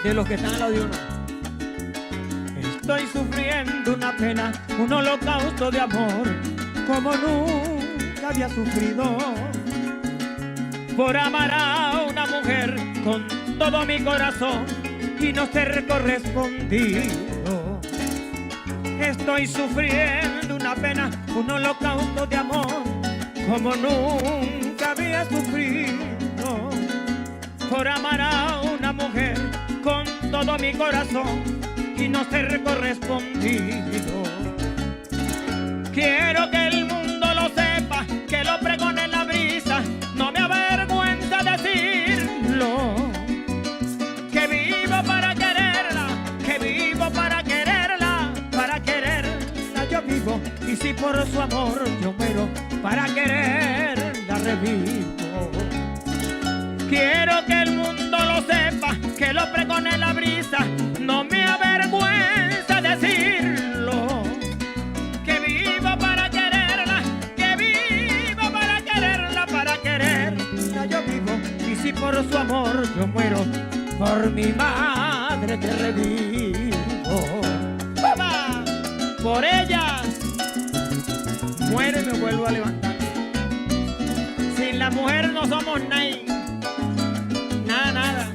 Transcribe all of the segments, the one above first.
de los que están al lado de uno. Estoy sufriendo una pena, un holocausto de amor, como nunca había sufrido. Por amar a una mujer con todo mi corazón y no ser correspondido. Estoy sufriendo una pena, un holocausto de amor, como nunca había sufrido. Por amar a una mujer con todo mi corazón y no ser correspondido. Quiero que el mundo lo sepa, que lo pregone en la brisa, no me avergüenza decirlo. Que vivo para quererla, que vivo para quererla yo vivo. Y si por su amor yo muero, para quererla revivo. Quiero que el mundo lo sepa, que lo pregone en la brisa, no me avergüenza decirlo. Que vivo para quererla, que vivo para quererla yo vivo. Y si por su amor yo muero, por mi madre que revivo. ¡Papá! Por ella muero y me vuelvo a levantar. Sin la mujer no somos nadie. Nada.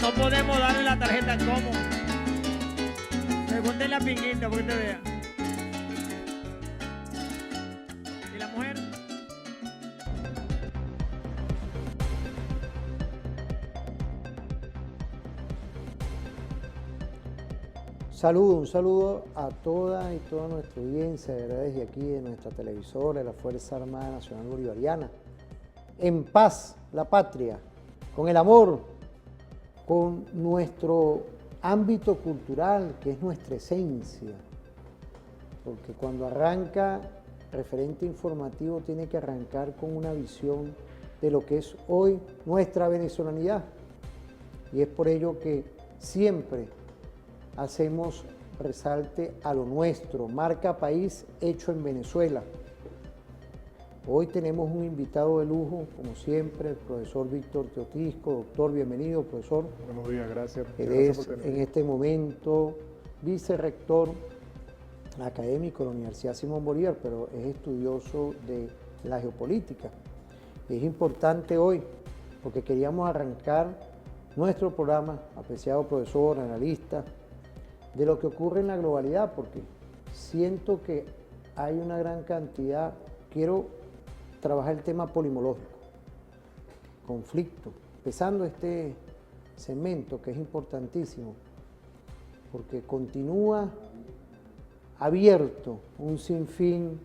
No podemos darle la tarjeta como. Pregúntenle a Pinguita porque te vea. ¿Y la mujer? Un saludo a toda y toda nuestra audiencia, de verdad, desde aquí, de nuestra televisora, la Fuerza Armada Nacional Bolivariana. En paz, la patria, con el amor, con nuestro ámbito cultural, que es nuestra esencia. Porque cuando arranca referente informativo, tiene que arrancar con una visión de lo que es hoy nuestra venezolanidad. Y es por ello que siempre hacemos resalte a lo nuestro, marca país hecho en Venezuela. Hoy tenemos un invitado de lujo, como siempre, el profesor Víctor Teotisco. Doctor, bienvenido, profesor. Buenos días, gracias. Él es en este momento vicerrector académico de la Universidad Simón Bolívar, pero es estudioso de la geopolítica. Es importante hoy, porque queríamos arrancar nuestro programa, apreciado profesor, analista, de lo que ocurre en la globalidad, porque siento que hay una gran cantidad. Quiero trabajar el tema polimológico, conflicto, empezando este segmento que es importantísimo, porque continúa abierto un sinfín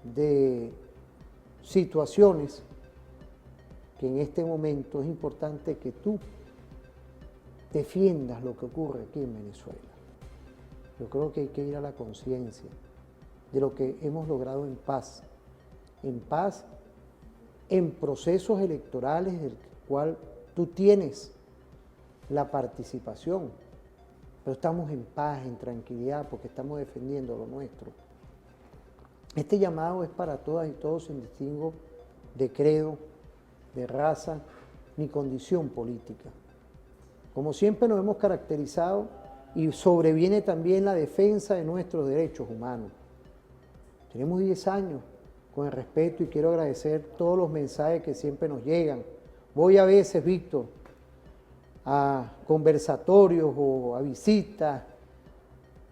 de situaciones que en este momento es importante que tú defiendas lo que ocurre aquí en Venezuela. Yo creo que hay que ir a la conciencia de lo que hemos logrado en paz, en procesos electorales del cual tú tienes la participación, pero estamos en paz, en tranquilidad, porque estamos defendiendo lo nuestro. Este llamado es para todas y todos sin distingo de credo, de raza, ni condición política. Como siempre nos hemos caracterizado y sobreviene también la defensa de nuestros derechos humanos. Tenemos 10 años con el respeto y quiero agradecer todos los mensajes que siempre nos llegan. Voy a veces, Víctor, a conversatorios o a visitas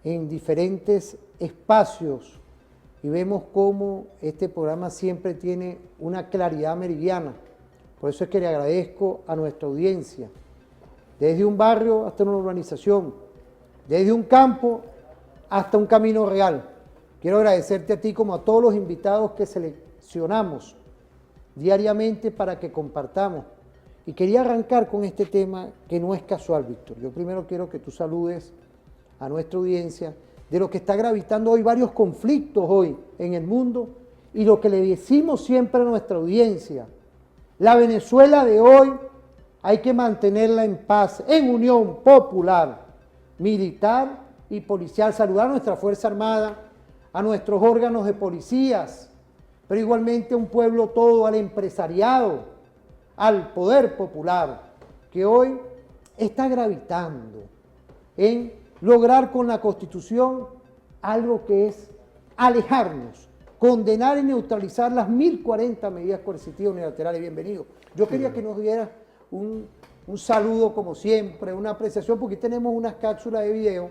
en diferentes espacios y vemos cómo este programa siempre tiene una claridad meridiana. Por eso es que le agradezco a nuestra audiencia, desde un barrio hasta una urbanización, desde un campo hasta un camino real. Quiero agradecerte a ti como a todos los invitados que seleccionamos diariamente para que compartamos. Y quería arrancar con este tema que no es casual, Víctor. Yo primero quiero que tú saludes a nuestra audiencia de lo que está gravitando hoy, varios conflictos hoy en el mundo, y lo que le decimos siempre a nuestra audiencia. La Venezuela de hoy hay que mantenerla en paz, en unión popular, militar y policial. Saludar a nuestra Fuerza Armada, a nuestros órganos de policías, pero igualmente a un pueblo todo, al empresariado, al poder popular. que hoy está gravitando en lograr con la Constitución algo que es alejarnos, condenar y neutralizar las 1040 medidas coercitivas unilaterales. Bienvenido. Yo quería que nos diera un saludo como siempre, una apreciación, porque tenemos unas cápsulas de video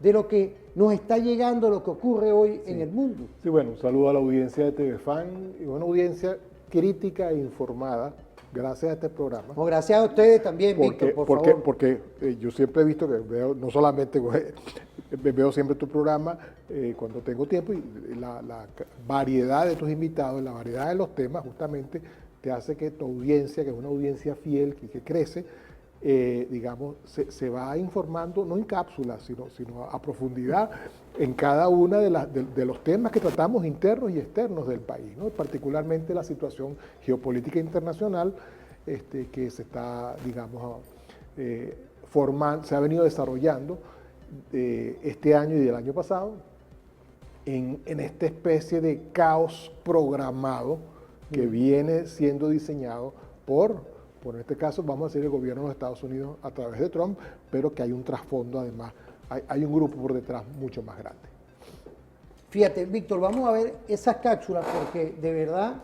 de lo que nos está llegando, lo que ocurre hoy en el mundo. Sí, bueno, un saludo a la audiencia de TVFan y una audiencia crítica e informada gracias a este programa. No, gracias a ustedes también, Víctor, por favor. Porque yo siempre he visto que veo, no solamente veo siempre tu programa cuando tengo tiempo, y la variedad de tus invitados, la variedad de los temas justamente te hace que tu audiencia, que es una audiencia fiel, que crece, digamos, se va informando, no en cápsulas, sino a profundidad en cada una de los temas que tratamos internos y externos del país, ¿no? Particularmente la situación geopolítica internacional que se está, digamos, formando, se ha venido desarrollando este año y del año pasado en esta especie de caos programado que viene siendo diseñado por en este caso, vamos a decir, el gobierno de los Estados Unidos a través de Trump, pero que hay un trasfondo además, hay un grupo por detrás mucho más grande. Fíjate, Víctor, vamos a ver esas cápsulas porque de verdad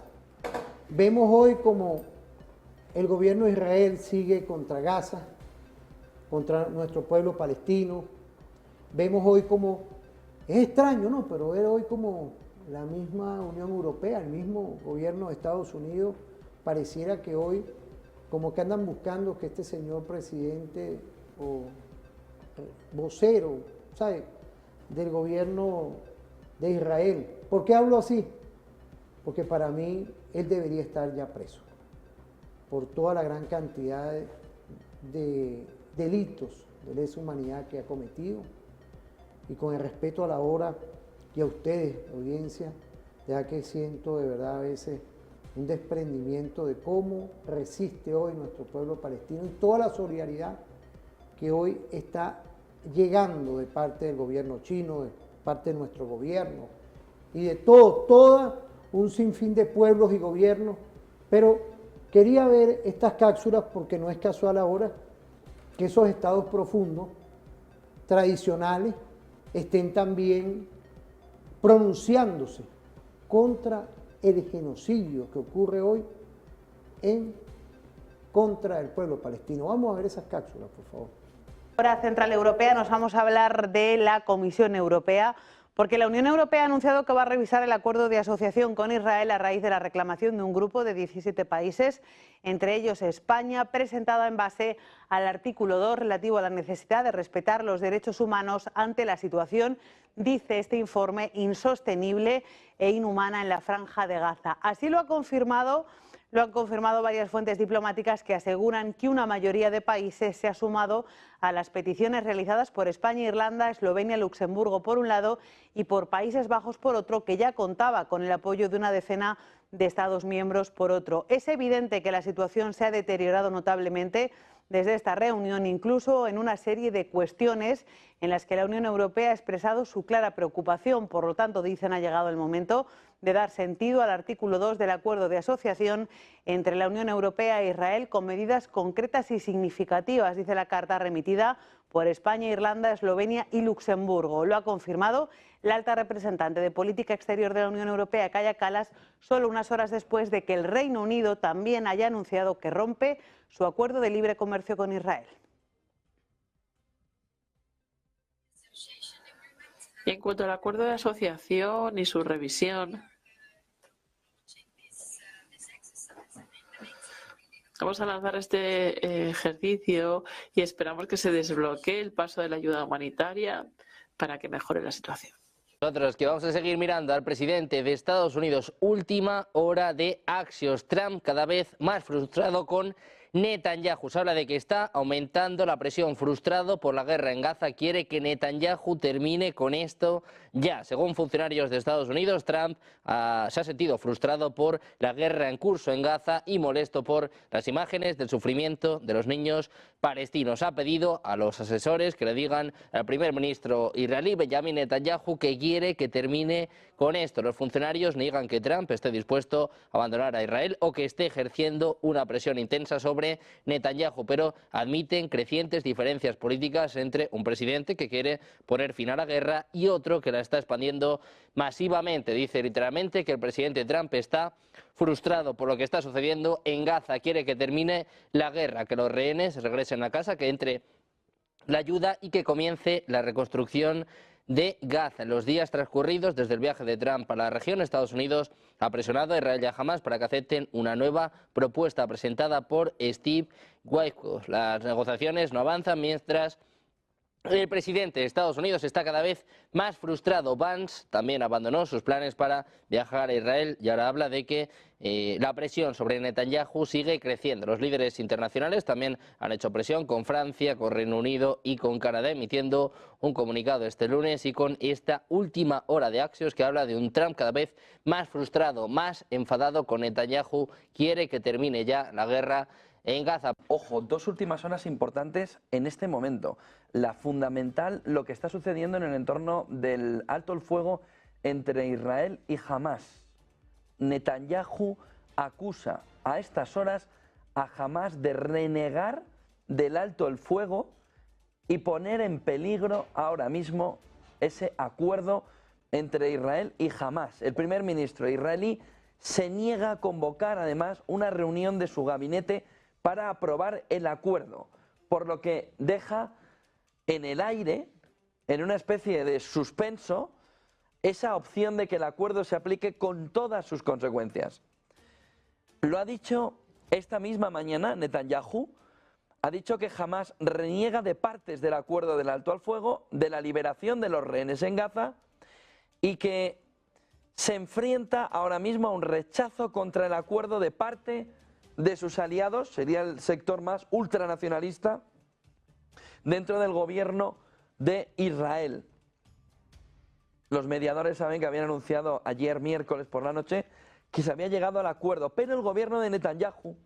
vemos hoy como el gobierno de Israel sigue contra Gaza, contra nuestro pueblo palestino. Vemos hoy como, es extraño, ¿no? Pero ver hoy como la misma Unión Europea, el mismo gobierno de Estados Unidos, pareciera que hoy como que andan buscando que este señor presidente o vocero, ¿sabe?, del gobierno de Israel. ¿Por qué hablo así? Porque para mí él debería estar ya preso por toda la gran cantidad de delitos de lesa humanidad que ha cometido, y con el respeto a la hora y a ustedes, audiencia, ya que siento de verdad a veces un desprendimiento de cómo resiste hoy nuestro pueblo palestino y toda la solidaridad que hoy está llegando de parte del gobierno chino, de parte de nuestro gobierno y de todo un sinfín de pueblos y gobiernos. Pero quería ver estas cápsulas porque no es casual ahora que esos estados profundos, tradicionales, estén también pronunciándose contra el genocidio que ocurre hoy en contra del pueblo palestino. Vamos a ver esas cápsulas, por favor. Hora Central Europea, nos vamos a hablar de la Comisión Europea, porque la Unión Europea ha anunciado que va a revisar el acuerdo de asociación con Israel a raíz de la reclamación de un grupo de 17 países, entre ellos España, presentada en base al artículo 2 relativo a la necesidad de respetar los derechos humanos ante la situación, dice este informe, insostenible e inhumana en la Franja de Gaza. Así lo han confirmado varias fuentes diplomáticas que aseguran que una mayoría de países se ha sumado a las peticiones realizadas por España, Irlanda, Eslovenia, Luxemburgo por un lado y por Países Bajos por otro, que ya contaba con el apoyo de una decena de Estados miembros por otro. Es evidente que la situación se ha deteriorado notablemente desde esta reunión, incluso en una serie de cuestiones en las que la Unión Europea ha expresado su clara preocupación. Por lo tanto, dicen, ha llegado el momento de dar sentido al artículo 2 del acuerdo de asociación entre la Unión Europea e Israel con medidas concretas y significativas, dice la carta remitida por España, Irlanda, Eslovenia y Luxemburgo. Lo ha confirmado la alta representante de Política Exterior de la Unión Europea, Kaja Kallas, solo unas horas después de que el Reino Unido también haya anunciado que rompe su acuerdo de libre comercio con Israel. Y en cuanto al acuerdo de asociación y su revisión, vamos a lanzar este ejercicio y esperamos que se desbloquee el paso de la ayuda humanitaria para que mejore la situación. Nosotros que vamos a seguir mirando al presidente de Estados Unidos, última hora de Axios. Trump cada vez más frustrado con Netanyahu. Se habla de que está aumentando la presión, frustrado por la guerra en Gaza, quiere que Netanyahu termine con esto ya. Según funcionarios de Estados Unidos, Trump se ha sentido frustrado por la guerra en curso en Gaza y molesto por las imágenes del sufrimiento de los niños palestinos. Ha pedido a los asesores que le digan al primer ministro israelí, Benjamin Netanyahu, que quiere que termine con esto. Los funcionarios niegan que Trump esté dispuesto a abandonar a Israel o que esté ejerciendo una presión intensa sobre sobre Netanyahu, pero admiten crecientes diferencias políticas entre un presidente que quiere poner fin a la guerra y otro que la está expandiendo masivamente. Dice literalmente que el presidente Trump está frustrado por lo que está sucediendo en Gaza, quiere que termine la guerra, que los rehenes regresen a casa, que entre la ayuda y que comience la reconstrucción de Gaza. En los días transcurridos desde el viaje de Trump a la región, Estados Unidos ha presionado a Israel y a Hamás para que acepten una nueva propuesta presentada por Steve Witkoff. Las negociaciones no avanzan mientras el presidente de Estados Unidos está cada vez más frustrado. Vance también abandonó sus planes para viajar a Israel y ahora habla de que la presión sobre Netanyahu sigue creciendo. Los líderes internacionales también han hecho presión con Francia, con Reino Unido y con Canadá, emitiendo un comunicado este lunes y con esta última hora de Axios que habla de un Trump cada vez más frustrado, más enfadado con Netanyahu, quiere que termine ya la guerra en Gaza. Ojo, dos últimas horas importantes en este momento. La fundamental, lo que está sucediendo en el entorno del alto el fuego entre Israel y Hamás. Netanyahu acusa a estas horas a Hamás de renegar del alto el fuego y poner en peligro ahora mismo ese acuerdo entre Israel y Hamás. El primer ministro israelí se niega a convocar además una reunión de su gabinete para aprobar el acuerdo, por lo que deja en el aire, en una especie de suspenso, esa opción de que el acuerdo se aplique con todas sus consecuencias. Lo ha dicho esta misma mañana Netanyahu, ha dicho que Hamás reniega de partes del acuerdo del alto al fuego, de la liberación de los rehenes en Gaza y que se enfrenta ahora mismo a un rechazo contra el acuerdo de parte de sus aliados, sería el sector más ultranacionalista dentro del gobierno de Israel. Los mediadores saben que habían anunciado ayer miércoles por la noche que se había llegado al acuerdo, pero el gobierno de Netanyahu,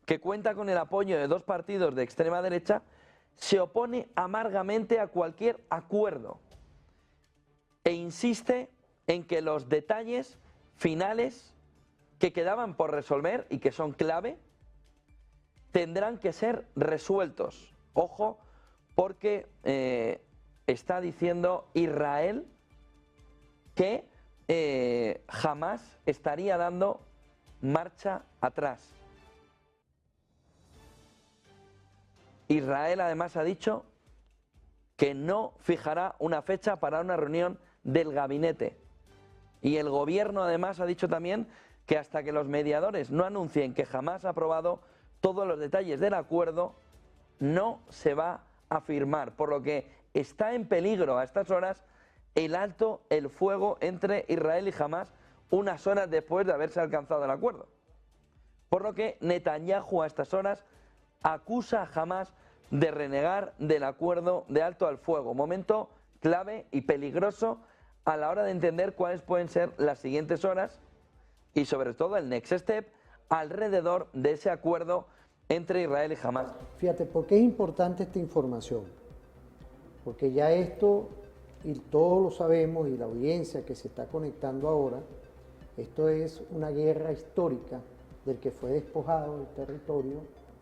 que cuenta con el apoyo de dos partidos de extrema derecha, se opone amargamente a cualquier acuerdo e insiste en que los detalles finales que quedaban por resolver y que son clave, tendrán que ser resueltos. Ojo, porque está diciendo Israel que Hamás estaría dando marcha atrás. Israel además ha dicho que no fijará una fecha para una reunión del gabinete. Y el gobierno además ha dicho también que hasta que los mediadores no anuncien que Hamás ha aprobado todos los detalles del acuerdo, no se va a firmar, por lo que está en peligro a estas horas el alto el fuego entre Israel y Hamás unas horas después de haberse alcanzado el acuerdo. Por lo que Netanyahu a estas horas acusa a Hamás de renegar del acuerdo de alto al fuego, momento clave y peligroso a la hora de entender cuáles pueden ser las siguientes horas y sobre todo el next step alrededor de ese acuerdo entre Israel y Hamás. Fíjate, ¿por qué es importante esta información? Porque ya esto, y todos lo sabemos, y la audiencia que se está conectando ahora, esto es una guerra histórica del que fue despojado el territorio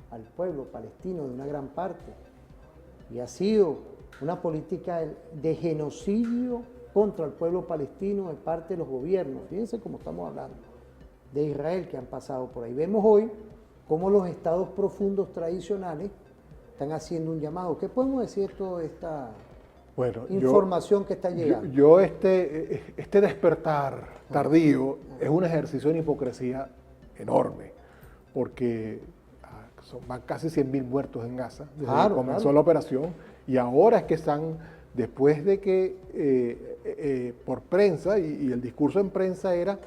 al pueblo palestino de una gran parte. Y ha sido una política de genocidio contra el pueblo palestino de parte de los gobiernos. Fíjense cómo estamos hablando de Israel que han pasado por ahí. Vemos hoy cómo los estados profundos tradicionales están haciendo un llamado. ¿Qué podemos decir de toda esta información que está llegando? Este despertar tardío es un ejercicio de hipocresía enorme, porque van casi 100.000 muertos en Gaza desde que comenzó la operación, y ahora es que están, después de que por prensa, y el discurso en prensa era,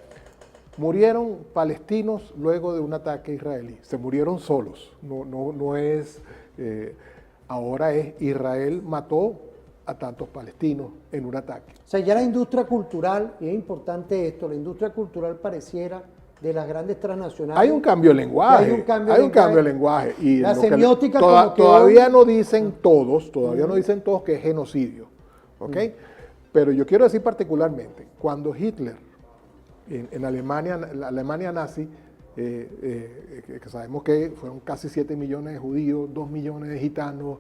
murieron palestinos luego de un ataque israelí, se murieron solos, no es, ahora es Israel mató a tantos palestinos en un ataque. O sea, ya la industria cultural, y es importante esto, la industria cultural pareciera de las grandes transnacionales. Hay un cambio de lenguaje. Hay un cambio de lenguaje. Y la semiótica todavía no dicen todos, no dicen todos que es genocidio. ¿Ok? Pero yo quiero decir particularmente, cuando Hitler, en Alemania, la Alemania nazi, que sabemos que fueron casi 7 millones de judíos, 2 millones de gitanos,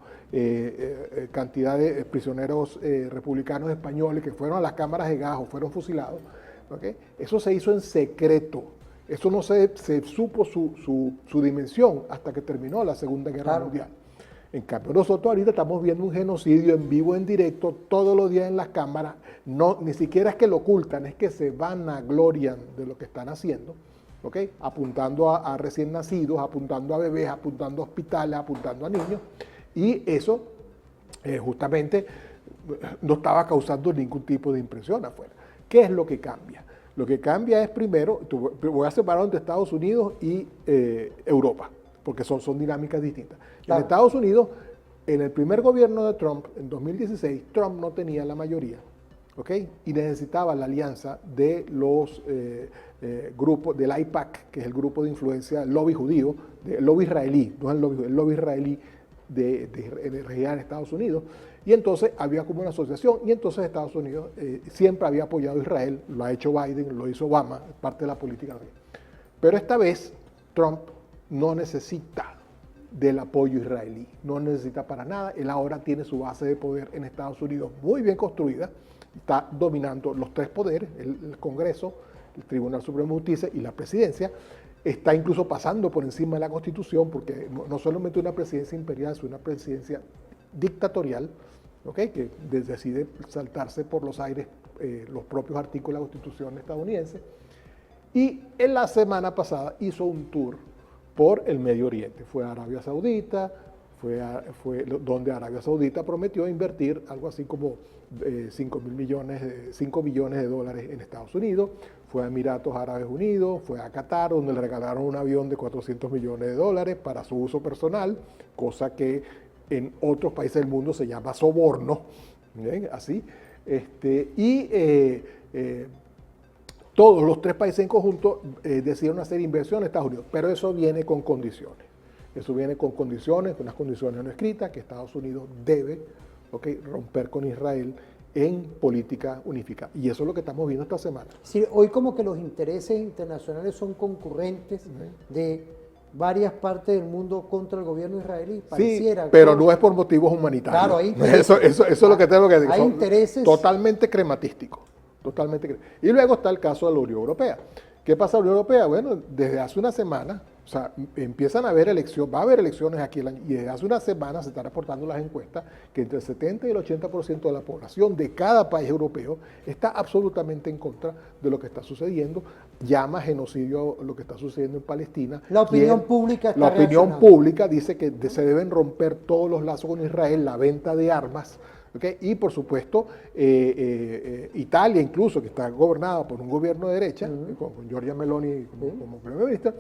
cantidad de prisioneros republicanos españoles que fueron a las cámaras de gas o fueron fusilados. ¿Okay? Eso se hizo en secreto. Eso no se supo su dimensión hasta que terminó la Segunda Guerra Mundial. En cambio, nosotros ahorita estamos viendo un genocidio en vivo, en directo, todos los días en las cámaras. No, ni siquiera es que lo ocultan, es que se vanaglorian de lo que están haciendo. ¿Okay? Apuntando a recién nacidos, apuntando a bebés, apuntando a hospitales, apuntando a niños. Y eso justamente no estaba causando ningún tipo de impresión afuera. ¿Qué es lo que cambia? Lo que cambia es primero, voy a separar entre Estados Unidos y Europa, porque son dinámicas distintas. Claro. En Estados Unidos, en el primer gobierno de Trump, en 2016, Trump no tenía la mayoría, ¿ok? Y necesitaba la alianza de los grupos, del AIPAC, que es el grupo de influencia, el lobby judío, el lobby israelí, no el lobby israelí de en Estados Unidos. Y entonces había como una asociación, y entonces Estados Unidos siempre había apoyado a Israel, lo ha hecho Biden, lo hizo Obama, parte de la política. Pero esta vez Trump no necesita del apoyo israelí, no necesita para nada. Él ahora tiene su base de poder en Estados Unidos muy bien construida, está dominando los tres poderes, el Congreso, el Tribunal Supremo de Justicia y la presidencia. Está incluso pasando por encima de la Constitución, porque no solamente una presidencia imperial, es una presidencia dictatorial, ¿okay? Que decide saltarse por los aires los propios artículos de la Constitución estadounidense. Y en la semana pasada hizo un tour por el Medio Oriente. Fue a Arabia Saudita, fue donde Arabia Saudita prometió invertir algo así como 5 billones de dólares en Estados Unidos. Fue a Emiratos Árabes Unidos, fue a Qatar, donde le regalaron un avión de 400 millones de dólares para su uso personal, cosa que en otros países del mundo se llama soborno, ¿bien? Así. Todos los tres países en conjunto decidieron hacer inversión en Estados Unidos, pero eso viene con condiciones. Eso viene con condiciones, con unas condiciones no escritas, que Estados Unidos debe romper con Israel en política unificada. Y eso es lo que estamos viendo esta semana. Sí, hoy como que los intereses internacionales son concurrentes de varias partes del mundo contra el gobierno israelí. Pareciera, sí, pero no es por motivos humanitarios. Claro, hay eso es lo que tengo que decir. Hay intereses totalmente crematísticos. Y luego está el caso de la Unión Europea. ¿Qué pasa en la Unión Europea? Bueno, desde hace una semana, o sea, empiezan a haber elecciones, va a haber elecciones aquí el año, y desde hace una semana se están reportando las encuestas que entre el 70 y el 80% de la población de cada país europeo está absolutamente en contra de lo que está sucediendo. Llama genocidio lo que está sucediendo en Palestina. La opinión pública está La opinión pública dice que se deben romper todos los lazos con Israel, la venta de armas. ¿Okay? Y por supuesto, Italia incluso, que está gobernada por un gobierno de derecha, con Giorgia Meloni como primer ministro,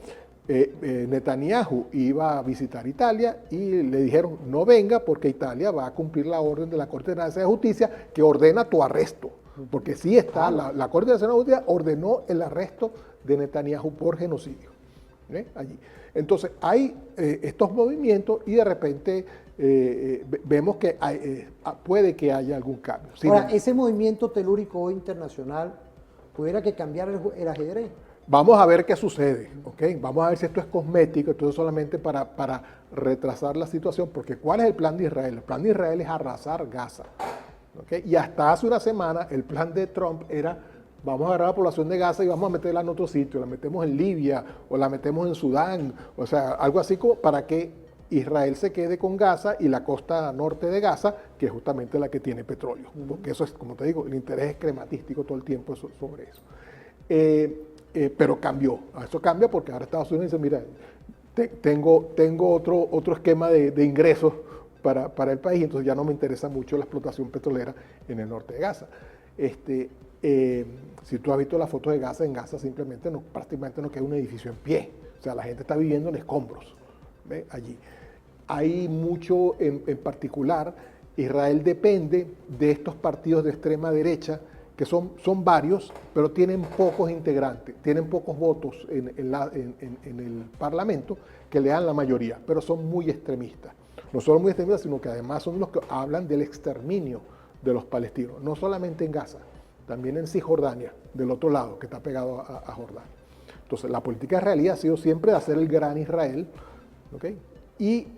Netanyahu iba a visitar Italia y le dijeron no venga porque Italia va a cumplir la orden de la Corte Nacional de Justicia que ordena tu arresto. Porque sí está, la Corte Nacional de Justicia ordenó el arresto de Netanyahu por genocidio. Allí. Entonces hay estos movimientos y de repente vemos que puede que haya algún cambio. Ahora, ese movimiento telúrico hoy internacional pudiera que cambiar el ajedrez. Vamos a ver qué sucede, ¿ok? Vamos a ver si esto es cosmético, esto es solamente para retrasar la situación, porque ¿cuál es el plan de Israel? El plan de Israel es arrasar Gaza, ¿ok? Y hasta hace una semana el plan de Trump era vamos a agarrar a la población de Gaza y vamos a meterla en otro sitio, la metemos en Libia o la metemos en Sudán, o sea, algo así como para que Israel se quede con Gaza y la costa norte de Gaza, que es justamente la que tiene petróleo, porque eso es, como te digo, el interés es crematístico todo el tiempo sobre eso. Pero cambió, eso cambia porque ahora Estados Unidos dice, mira, tengo otro esquema de ingresos para el país, entonces ya no me interesa mucho la explotación petrolera en el norte de Gaza. Si tú has visto las fotos de Gaza, en Gaza simplemente prácticamente no queda un edificio en pie, o sea, la gente está viviendo en escombros, ¿ve? Allí. Hay mucho, en particular, Israel depende de estos partidos de extrema derecha, que son varios, pero tienen pocos integrantes, tienen pocos votos en el Parlamento que le dan la mayoría, pero son muy extremistas. No solo muy extremistas, sino que además son los que hablan del exterminio de los palestinos, no solamente en Gaza, también en Cisjordania, del otro lado, que está pegado a Jordania. Entonces, la política israelí ha sido siempre de hacer el gran Israel, ¿ok? Y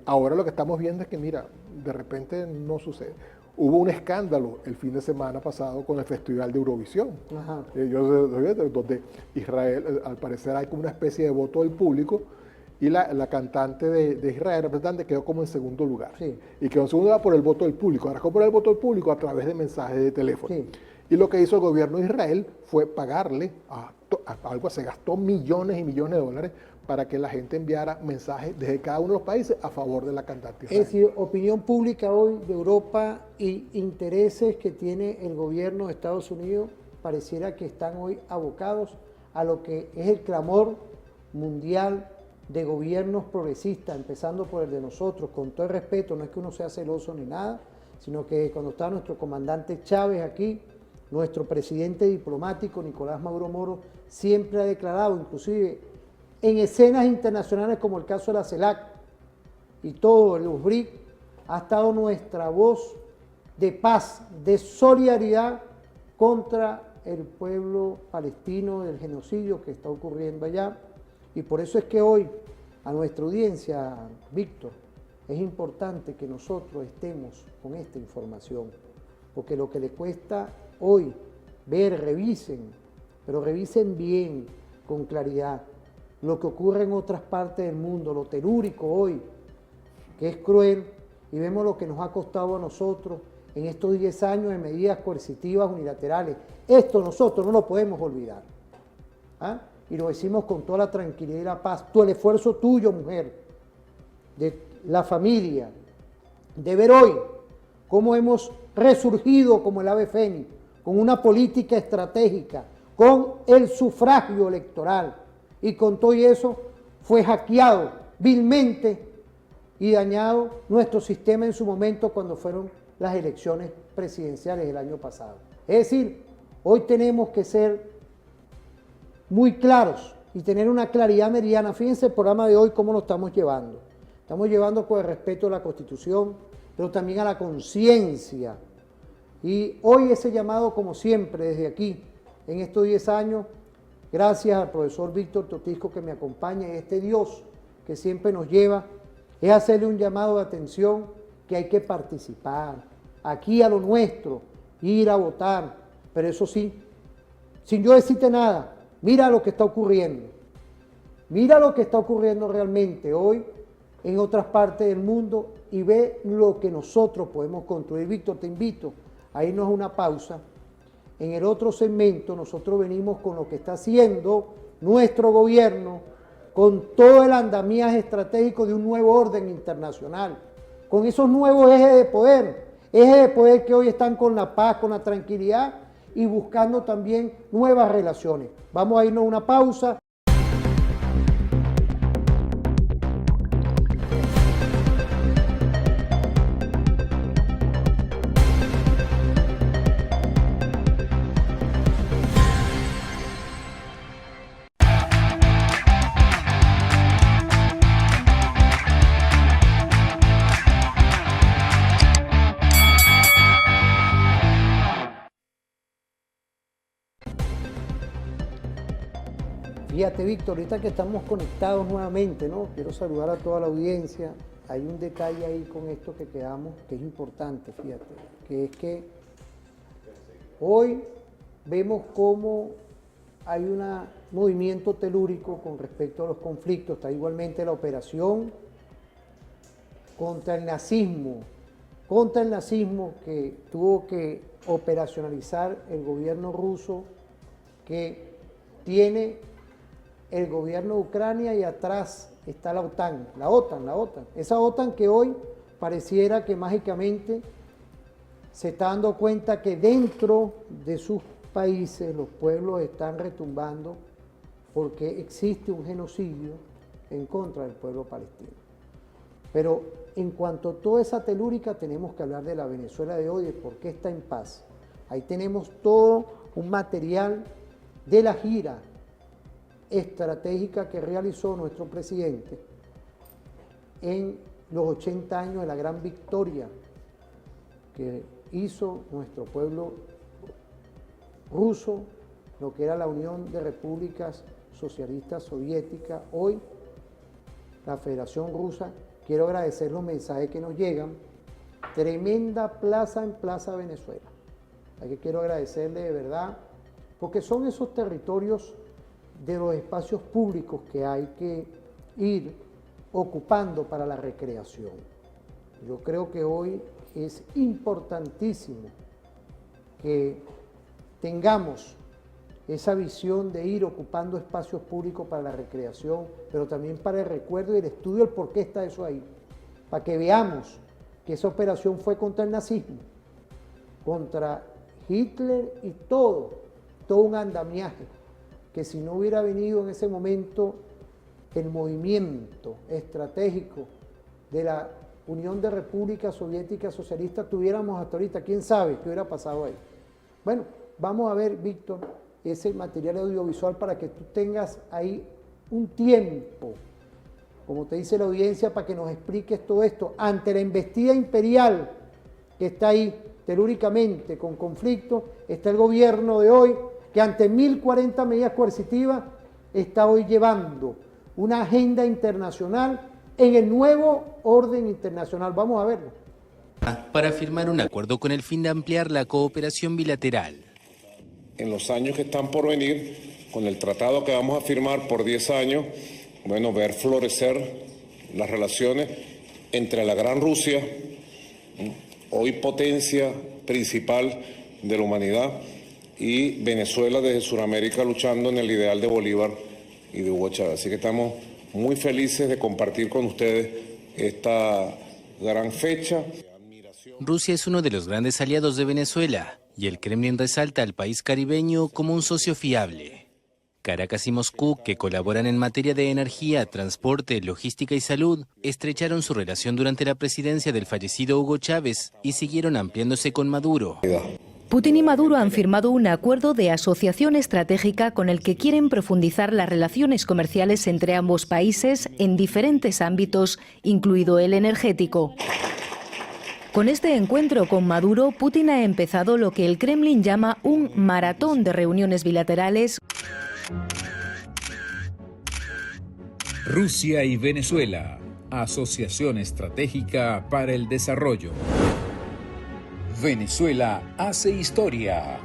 ahora lo que estamos viendo es que, mira, de repente no sucede. Hubo un escándalo el fin de semana pasado con el Festival de Eurovisión, Ajá. donde Israel, al parecer hay como una especie de voto del público, y la cantante de Israel, representante, quedó como en segundo lugar. Sí. Y quedó en segundo lugar por el voto del público. Ahora, por el voto del público a través de mensajes de teléfono. Sí. Y lo que hizo el gobierno de Israel fue pagarle algo, se gastó millones y millones de dólares para que la gente enviara mensajes desde cada uno de los países a favor de la cantante Es israelí. decir, opinión pública hoy de Europa y intereses que tiene el gobierno de Estados Unidos pareciera que están hoy abocados a lo que es el clamor mundial de gobiernos progresistas, empezando por el de nosotros, con todo el respeto, no es que uno sea celoso ni nada, sino que cuando estaba nuestro comandante Chávez aquí, nuestro presidente diplomático Nicolás Maduro Moro siempre ha declarado, inclusive en escenas internacionales como el caso de la CELAC y todo los BRIC, ha estado nuestra voz de paz, de solidaridad contra el pueblo palestino, del genocidio que está ocurriendo allá. Y por eso es que hoy, a nuestra audiencia, Víctor, es importante que nosotros estemos con esta información, porque lo que le cuesta hoy ver, revisen, pero revisen bien, con claridad, lo que ocurre en otras partes del mundo, lo telúrico hoy, que es cruel, y vemos lo que nos ha costado a nosotros en estos 10 años de medidas coercitivas unilaterales. Esto nosotros no lo podemos olvidar. ¿Ah? Y lo decimos con toda la tranquilidad y la paz. El esfuerzo tuyo, mujer, de la familia, de ver hoy cómo hemos resurgido como el ave fénix, con una política estratégica, con el sufragio electoral, y con todo eso fue hackeado vilmente y dañado nuestro sistema en su momento cuando fueron las elecciones presidenciales del año pasado. Es decir, hoy tenemos que ser muy claros y tener una claridad meridiana. Fíjense el programa de hoy cómo lo estamos llevando. Estamos llevando con el respeto a la Constitución, pero también a la conciencia. Y hoy ese llamado, como siempre, desde aquí, en estos 10 años, gracias al profesor Víctor Totisco que me acompaña, y este Dios que siempre nos lleva, es hacerle un llamado de atención que hay que participar, aquí a lo nuestro, ir a votar, pero eso sí, sin yo decirte nada, mira lo que está ocurriendo, mira lo que está ocurriendo realmente hoy en otras partes del mundo y ve lo que nosotros podemos construir. Víctor, te invito a irnos a una pausa. En el otro segmento nosotros venimos con lo que está haciendo nuestro gobierno, con todo el andamiaje estratégico de un nuevo orden internacional, con esos nuevos ejes de poder que hoy están con la paz, con la tranquilidad y buscando también nuevas relaciones. Vamos a irnos a una pausa. Fíjate, Víctor, ahorita que estamos conectados nuevamente, ¿no? Quiero saludar a toda la audiencia. Hay un detalle ahí con esto que quedamos, que es importante, fíjate, que es que hoy vemos cómo hay un movimiento telúrico con respecto a los conflictos. Está igualmente la operación contra el nazismo que tuvo que operacionalizar el gobierno ruso, que tiene el gobierno de Ucrania, y atrás está la OTAN. Esa OTAN que hoy pareciera que mágicamente se está dando cuenta que dentro de sus países los pueblos están retumbando porque existe un genocidio en contra del pueblo palestino. Pero en cuanto a toda esa telúrica, tenemos que hablar de la Venezuela de hoy, de por qué está en paz. Ahí tenemos todo un material de la gira estratégica que realizó nuestro presidente en los 80 años de la gran victoria que hizo nuestro pueblo ruso lo que era la Unión de Repúblicas Socialistas Soviéticas, hoy la Federación Rusa. Quiero agradecer los mensajes que nos llegan. Tremenda plaza en Plaza Venezuela. Aquí quiero agradecerle de verdad, porque son esos territorios de los espacios públicos que hay que ir ocupando para la recreación. Yo creo que hoy es importantísimo que tengamos esa visión de ir ocupando espacios públicos para la recreación, pero también para el recuerdo y el estudio del por qué está eso ahí, para que veamos que esa operación fue contra el nazismo, contra Hitler y todo un andamiaje, que si no hubiera venido en ese momento el movimiento estratégico de la Unión de Repúblicas Soviéticas Socialistas, tuviéramos hasta ahorita, quién sabe qué hubiera pasado ahí. Bueno, vamos a ver, Víctor, ese material audiovisual para que tú tengas ahí un tiempo, como te dice la audiencia, para que nos expliques todo esto, ante la embestida imperial que está ahí telúricamente con conflicto, está el gobierno de hoy, que ante 1040 medidas coercitivas está hoy llevando una agenda internacional en el nuevo orden internacional. Vamos a verlo. Para firmar un acuerdo con el fin de ampliar la cooperación bilateral. En los años que están por venir, con el tratado que vamos a firmar por 10 años, bueno, ver florecer las relaciones entre la Gran Rusia, hoy potencia principal de la humanidad, y Venezuela desde Sudamérica luchando en el ideal de Bolívar y de Hugo Chávez. Así que estamos muy felices de compartir con ustedes esta gran fecha. Rusia es uno de los grandes aliados de Venezuela y el Kremlin resalta al país caribeño como un socio fiable. Caracas y Moscú, que colaboran en materia de energía, transporte, logística y salud, estrecharon su relación durante la presidencia del fallecido Hugo Chávez y siguieron ampliándose con Maduro. Putin y Maduro han firmado un acuerdo de asociación estratégica con el que quieren profundizar las relaciones comerciales entre ambos países en diferentes ámbitos, incluido el energético. Con este encuentro con Maduro, Putin ha empezado lo que el Kremlin llama un maratón de reuniones bilaterales. Rusia y Venezuela, Asociación Estratégica para el Desarrollo. Venezuela hace historia.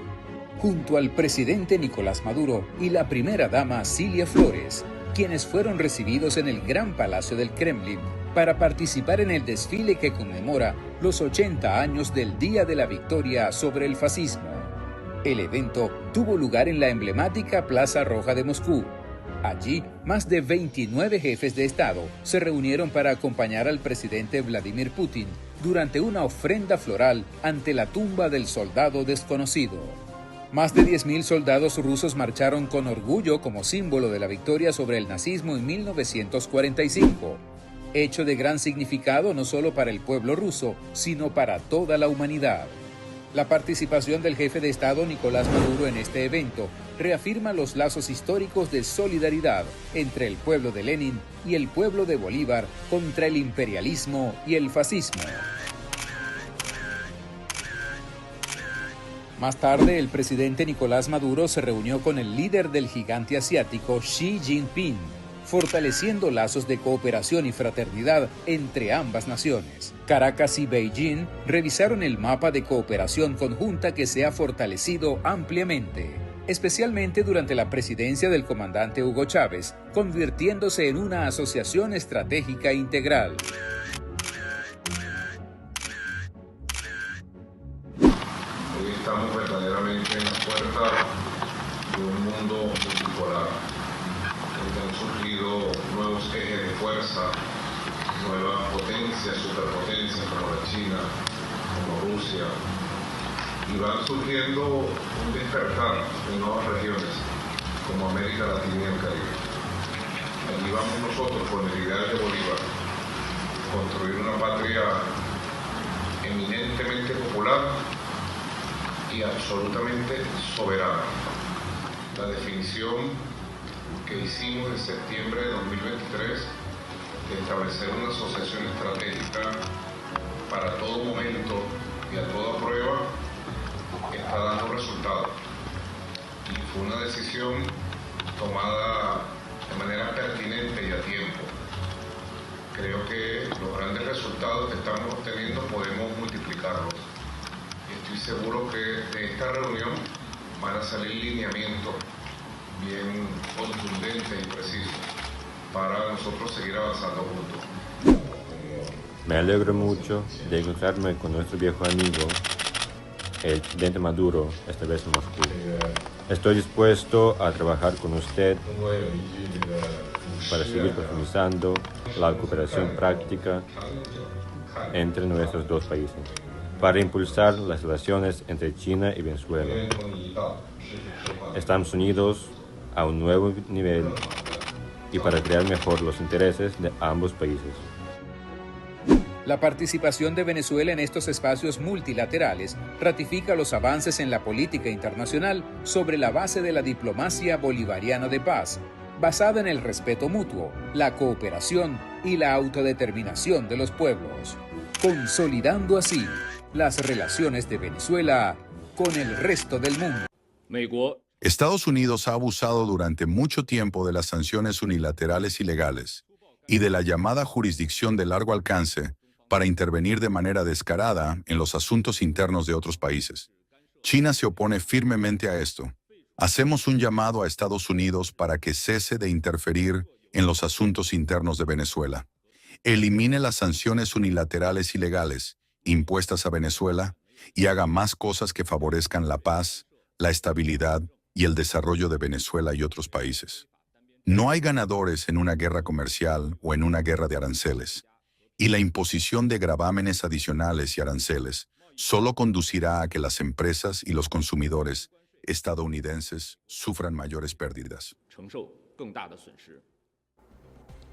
Junto al presidente Nicolás Maduro y la primera dama Cilia Flores, quienes fueron recibidos en el Gran Palacio del Kremlin para participar en el desfile que conmemora los 80 años del Día de la Victoria sobre el fascismo. El evento tuvo lugar en la emblemática Plaza Roja de Moscú. Allí, más de 29 jefes de Estado se reunieron para acompañar al presidente Vladimir Putin durante una ofrenda floral ante la tumba del soldado desconocido. Más de 10.000 soldados rusos marcharon con orgullo como símbolo de la victoria sobre el nazismo en 1945, hecho de gran significado no solo para el pueblo ruso, sino para toda la humanidad. La participación del jefe de Estado Nicolás Maduro en este evento reafirma los lazos históricos de solidaridad entre el pueblo de Lenin y el pueblo de Bolívar contra el imperialismo y el fascismo. Más tarde, el presidente Nicolás Maduro se reunió con el líder del gigante asiático Xi Jinping, fortaleciendo lazos de cooperación y fraternidad entre ambas naciones. Caracas y Beijing revisaron el mapa de cooperación conjunta que se ha fortalecido ampliamente, especialmente durante la presidencia del comandante Hugo Chávez, convirtiéndose en una asociación estratégica integral. Hoy estamos verdaderamente en la puerta de un mundo multipolar, donde han surgido nuevos ejes de fuerza, nuevas potencias, superpotencias como la China, como Rusia, y van surgiendo un despertar de nuevas regiones como América Latina y el Caribe. Allí vamos nosotros con el ideal de Bolívar, construir una patria eminentemente popular y absolutamente soberana. La definición que hicimos en septiembre de 2023 de establecer una asociación estratégica para todo momento y a toda prueba está dando resultados. y fue una decisión tomada de manera pertinente y a tiempo. Creo que los grandes resultados que estamos obteniendo podemos multiplicarlos. Y estoy seguro que de esta reunión van a salir lineamientos bien contundentes y precisos para nosotros seguir avanzando juntos. Me alegro mucho de encontrarme con nuestro viejo amigo, el presidente Maduro, esta vez en Moscú. Estoy dispuesto a trabajar con usted para seguir profundizando la cooperación práctica entre nuestros dos países, para impulsar las relaciones entre China y Venezuela. Estamos unidos a un nuevo nivel y para crear mejor los intereses de ambos países. La participación de Venezuela en estos espacios multilaterales ratifica los avances en la política internacional sobre la base de la diplomacia bolivariana de paz, basada en el respeto mutuo, la cooperación y la autodeterminación de los pueblos, consolidando así las relaciones de Venezuela con el resto del mundo. Estados Unidos ha abusado durante mucho tiempo de las sanciones unilaterales ilegales y de la llamada jurisdicción de largo alcance para intervenir de manera descarada en los asuntos internos de otros países. China se opone firmemente a esto. Hacemos un llamado a Estados Unidos para que cese de interferir en los asuntos internos de Venezuela. Elimine las sanciones unilaterales ilegales impuestas a Venezuela y haga más cosas que favorezcan la paz, la estabilidad y el desarrollo de Venezuela y otros países. No hay ganadores en una guerra comercial o en una guerra de aranceles, y la imposición de gravámenes adicionales y aranceles solo conducirá a que las empresas y los consumidores estadounidenses sufran mayores pérdidas.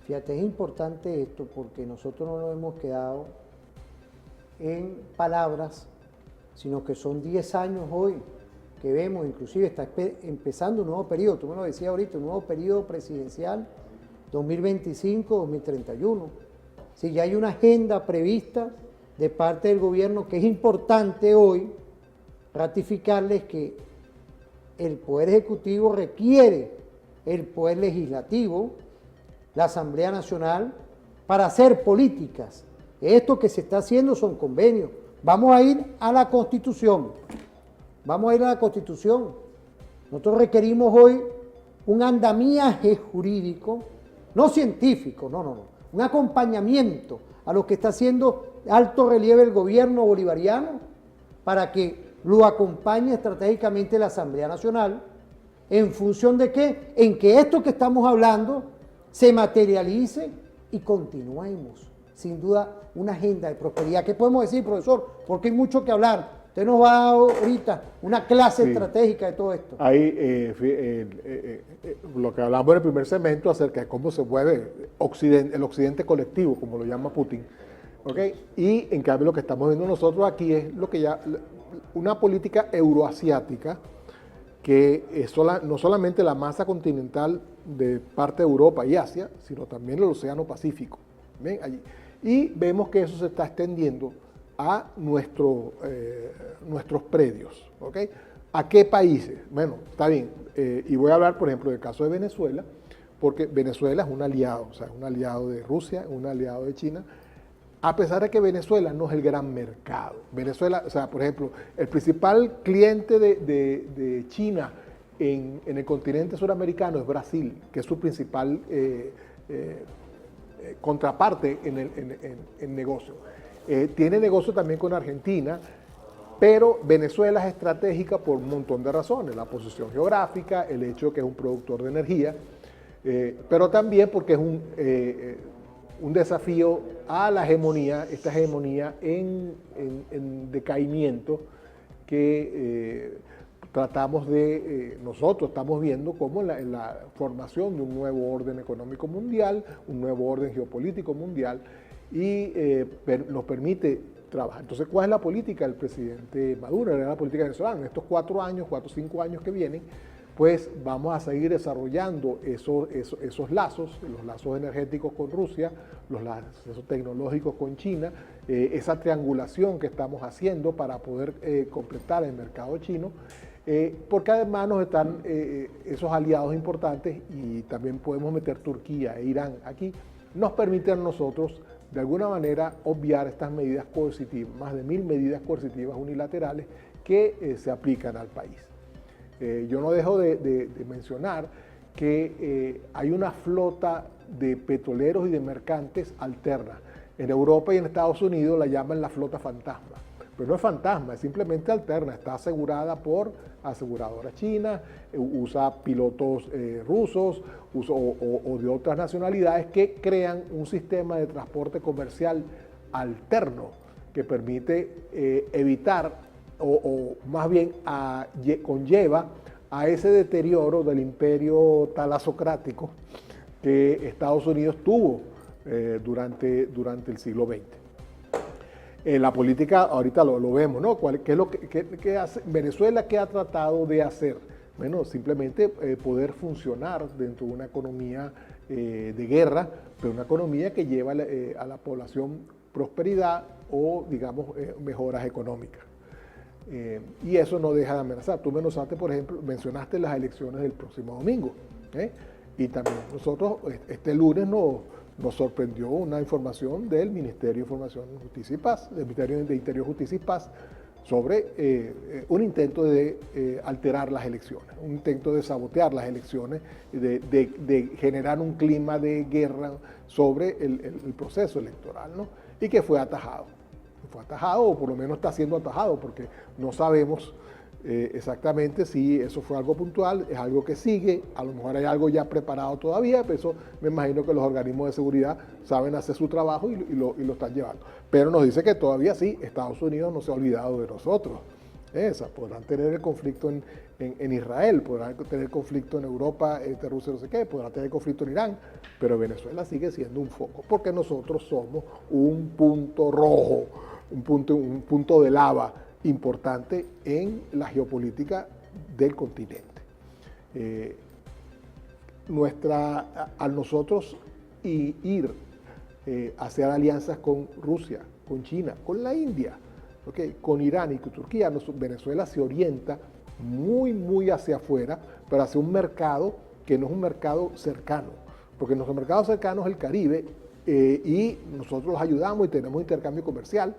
Fíjate, es importante esto porque nosotros no nos hemos quedado en palabras, sino que son 10 años hoy que vemos, inclusive está empezando un nuevo periodo, tú me lo decías ahorita, un nuevo periodo presidencial 2025-2031. Sí, ya hay una agenda prevista de parte del gobierno que es importante hoy ratificarles que el Poder Ejecutivo requiere el Poder Legislativo, la Asamblea Nacional, para hacer políticas. Esto que se está haciendo son convenios. Vamos a ir a la Constitución. Vamos a ir a la Constitución. Nosotros requerimos hoy un andamiaje jurídico, no científico, no. Un acompañamiento a lo que está haciendo alto relieve el gobierno bolivariano para que lo acompañe estratégicamente la Asamblea Nacional. ¿En función de qué? En que esto que estamos hablando se materialice y continuemos. Sin duda, una agenda de prosperidad. ¿Qué podemos decir, profesor? Porque hay mucho que hablar. Usted nos va a dar ahorita una clase estratégica de todo esto. Ahí lo que hablamos en el primer segmento acerca de cómo se mueve el occidente colectivo, como lo llama Putin. ¿Okay? Y en cambio lo que estamos viendo nosotros aquí es lo que ya una política euroasiática que es no solamente la masa continental de parte de Europa y Asia, sino también el Océano Pacífico. ¿Ven? Allí. Y vemos que eso se está extendiendo a nuestros predios. ¿Okay? ¿A qué países? Bueno, está bien. Y voy a hablar, por ejemplo, del caso de Venezuela, porque Venezuela es un aliado, o sea, un aliado de Rusia, un aliado de China, a pesar de que Venezuela no es el gran mercado. Venezuela, o sea, por ejemplo, el principal cliente de China en el continente suramericano es Brasil, que es su principal contraparte en negocio. Tiene negocio también con Argentina, pero Venezuela es estratégica por un montón de razones, la posición geográfica, el hecho de que es un productor de energía, pero también porque es un desafío a la hegemonía, esta hegemonía en decaimiento que nosotros estamos viendo como en la formación de un nuevo orden económico mundial, un nuevo orden geopolítico mundial, y nos permite trabajar. Entonces, ¿cuál es la política del presidente Maduro? La política venezolana. En estos 4 o 5 años que vienen, pues vamos a seguir desarrollando esos lazos, los lazos energéticos con Rusia, los lazos tecnológicos con China, esa triangulación que estamos haciendo para poder completar el mercado chino, porque además nos están esos aliados importantes, y también podemos meter Turquía e Irán aquí, nos permiten a nosotros de alguna manera obviar estas medidas coercitivas, más de 1000 medidas coercitivas unilaterales que se aplican al país. Yo no dejo de mencionar que hay una flota de petroleros y de mercantes alterna. En Europa y en Estados Unidos la llaman la flota fantasma, pero no es fantasma, es simplemente alterna, está asegurada por aseguradoras chinas, usa pilotos rusos o de otras nacionalidades que crean un sistema de transporte comercial alterno que permite evitar o más bien conlleva a ese deterioro del imperio talasocrático que Estados Unidos tuvo durante el siglo XX. La política, ahorita lo vemos, ¿no? ¿Qué es lo que hace Venezuela? ¿Qué ha tratado de hacer? Bueno, simplemente poder funcionar dentro de una economía de guerra, pero una economía que lleva a la población prosperidad o, digamos, mejoras económicas. Y eso no deja de amenazar. Tú por ejemplo, mencionaste las elecciones del próximo domingo, y también nosotros este lunes nos sorprendió una información del Ministerio de Información, Justicia y Paz, del Ministerio de Interior, Justicia y Paz, sobre un intento de alterar las elecciones, un intento de sabotear las elecciones, de generar un clima de guerra sobre el proceso electoral, ¿no? Y que fue atajado. Fue atajado, o por lo menos está siendo atajado, porque no sabemos exactamente si eso fue algo puntual, es algo que sigue, a lo mejor hay algo ya preparado todavía, pero eso me imagino que los organismos de seguridad saben hacer su trabajo y lo están llevando. Pero nos dice que todavía sí, Estados Unidos no se ha olvidado de nosotros. Podrán tener el conflicto en Israel, podrán tener conflicto en Europa, entre Rusia no sé qué, podrán tener conflicto en Irán, pero Venezuela sigue siendo un foco, porque nosotros somos un punto rojo, un punto de lava importante en la geopolítica del continente. Al nosotros ir a hacer alianzas con Rusia, con China, con la India, con Irán y con Turquía, Venezuela se orienta muy hacia afuera, pero hacia un mercado que no es un mercado cercano, porque nuestro mercado cercano es el Caribe, y nosotros los ayudamos y tenemos intercambio comercial,